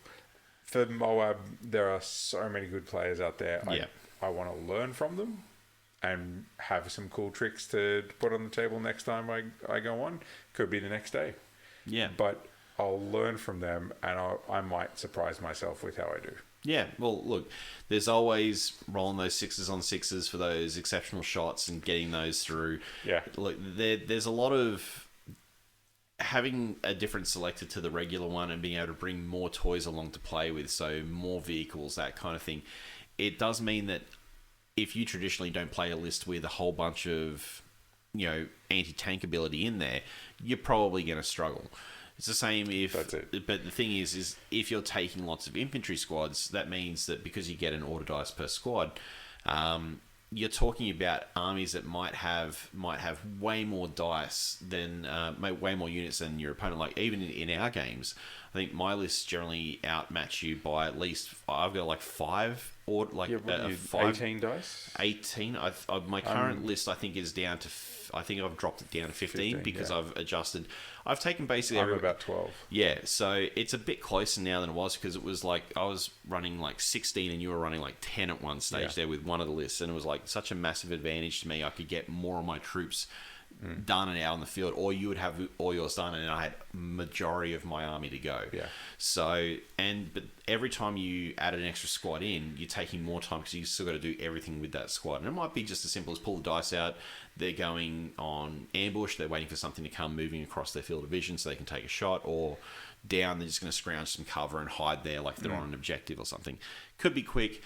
For MOAB, there are so many good players out there. I want to learn from them and have some cool tricks to put on the table next time I go on. Could be the next day. Yeah. But I'll learn from them, and I might surprise myself with how I do. Yeah, well, look, there's always rolling those 6s on 6s for those exceptional shots and getting those through. Yeah. Look, there's a lot of having a different selector to the regular one and being able to bring more toys along to play with, so more vehicles, that kind of thing. It does mean that if you traditionally don't play a list with a whole bunch of, anti-tank ability in there, you're probably going to struggle. It's the same if... That's it. But the thing is if you're taking lots of infantry squads, that means that because you get an order dice per squad, you're talking about armies that might have way more dice than... way more units than your opponent. Like, even in our games, I think my lists generally outmatch you by at least... I've got like 5... Or like 18 dice? 18. My current list, I think, is down to... I think I've dropped it down to 15 because I've adjusted. I've taken basically... I'm about 12. Yeah, so it's a bit closer now than it was because it was like I was running like 16 and you were running like 10 at one stage there with one of the lists, and it was like such a massive advantage to me. I could get more of my troops done and out on the field, or you would have all yours done and I had majority of my army to go. Yeah. So, but every time you add an extra squad in, you're taking more time because you still got to do everything with that squad. And it might be just as simple as pull the dice out. They're going on ambush. They're waiting for something to come moving across their field of vision so they can take a shot, or down, they're just going to scrounge some cover and hide there like they're on an objective or something. Could be quick.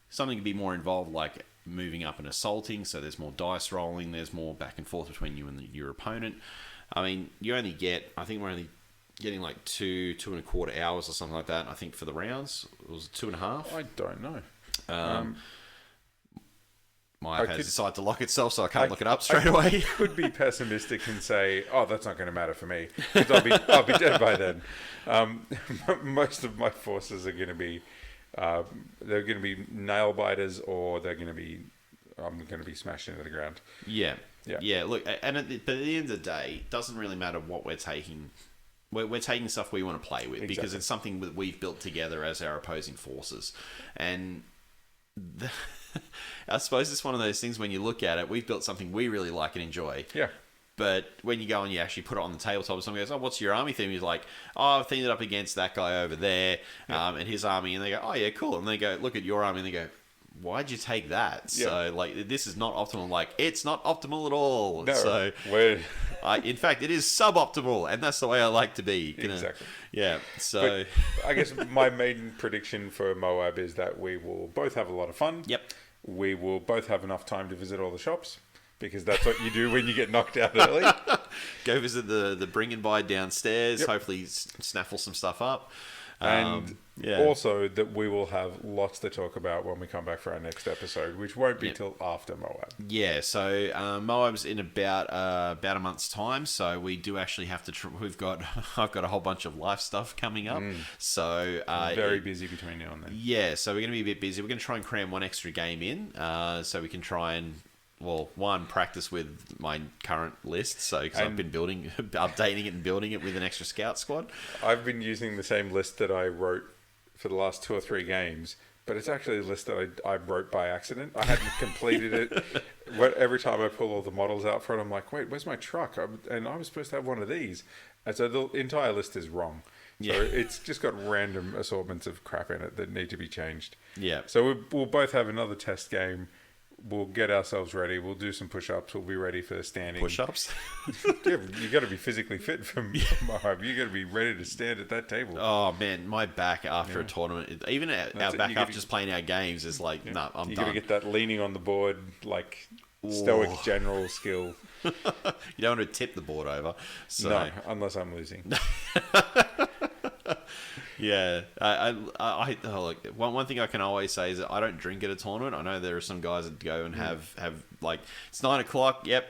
Something could be more involved, like moving up and assaulting, so there's more dice rolling, there's more back and forth between you and your opponent. I mean, you only get... I think we're only getting like 2.25 hours or something like that, I think, for the rounds. It was 2.5. I don't know. My iPad decided to lock itself, so I can't look it up straight away. I could be pessimistic and say, "Oh, that's not going to matter for me because I'll be dead by then." Most of my forces are going to be they're going to be nail biters, or I'm going to be smashed into the ground. Yeah. Look, but at the end of the day, it doesn't really matter what we're taking. We're taking stuff we want to play with because it's something that we've built together as our opposing forces, and. I suppose it's one of those things when you look at it, we've built something we really like and enjoy. Yeah. But when you go and you actually put it on the tabletop, someone goes, "Oh, what's your army theme?" He's like, "Oh, I've themed it up against that guy over there, and his army." And they go, "Oh, yeah, cool." And they go, "Look at your army," and they go, "Why'd you take that?" Yeah. So, like, this is not optimal. Like, it's not optimal at all. No. So, in fact, it is suboptimal, and that's the way I like to be. Exactly. Yeah. So, but I guess my main prediction for MOAB is that we will both have a lot of fun. Yep. We will both have enough time to visit all the shops, because that's what you do when you get knocked out early. Go visit the bring and buy downstairs. Yep. Hopefully snaffle some stuff up. And also that we will have lots to talk about when we come back for our next episode, which won't be till after MOAB. Yeah, so MOAB's in about a month's time, so we do actually have to... I've got a whole bunch of life stuff coming up, so... very busy between now and then. Yeah, so we're going to be a bit busy. We're going to try and cram one extra game in, so we can try and... Well, practice with my current list, so because I've been updating it and building it with an extra scout squad. I've been using the same list that I wrote for the last 2 or 3 games, but it's actually a list that I wrote by accident. I hadn't completed it. Every time I pull all the models out for it, I'm like, wait, where's my truck? And I was supposed to have one of these. And so the entire list is wrong. So it's just got random assortments of crap in it that need to be changed. Yeah. So we'll both have another test game. We'll get ourselves ready. We'll do some push-ups. We'll be ready for standing. Push-ups? Yeah, you got to be physically fit for MOAB. You got to be ready to stand at that table. Oh man, my back after a tournament, even our back after just playing our games is like, I'm done. You got to get that leaning on the board, like stoic general skill. You don't want to tip the board over. So. No, unless I'm losing. Yeah, look, one thing I can always say is that I don't drink at a tournament. I know there are some guys that go and have like, it's 9 o'clock. Yep,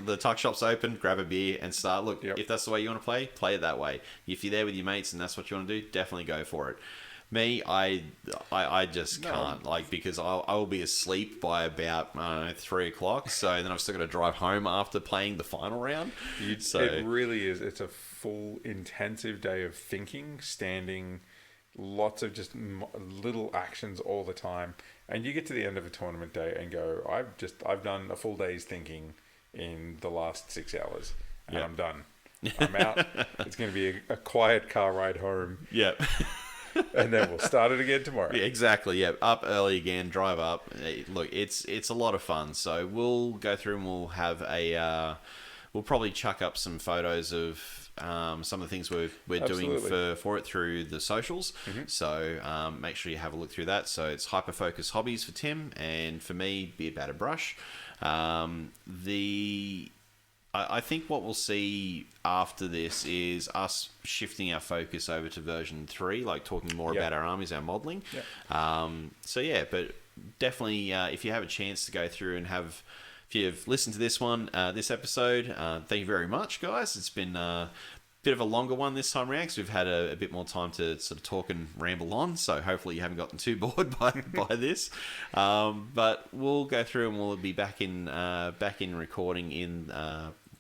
the tuck shop's open. Grab a beer and start. Look, if that's the way you want to play it that way. If you're there with your mates and that's what you want to do, definitely go for it. Me, I just can't, like, because I will be asleep by about, I don't know, 3 o'clock. So then I've still got to drive home after playing the final round. It really is. It's a full intensive day of thinking, standing, lots of just little actions all the time. And you get to the end of a tournament day and go, I've done a full day's thinking in the last 6 hours, and I'm done. I'm out. It's going to be a quiet car ride home. Yep. And then we'll start it again tomorrow. Yeah, exactly. Yeah, up early again, drive up. Look, it's a lot of fun. So we'll go through and we'll have we'll probably chuck up some photos of some of the things we're doing for it through the socials. Mm-hmm. So make sure you have a look through that. So it's Hyperfocus Hobbies for Tim, and for me, Beer Batter Brush. I think what we'll see after this is us shifting our focus over to version 3, like talking more about our armies, our modelling. But definitely if you have a chance to go through and if you've listened to this episode, thank you very much, guys. It's been a bit of a longer one this time around because we've had a bit more time to sort of talk and ramble on, so hopefully you haven't gotten too bored by this. But we'll go through and we'll be back in recording in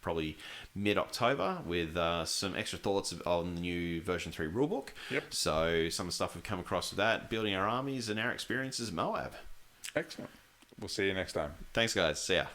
probably mid-October with some extra thoughts on the new version 3 rulebook. So some of the stuff we've come across with that, building our armies and our experiences at MOAB. Excellent. We'll see you next time. Thanks, guys. See ya.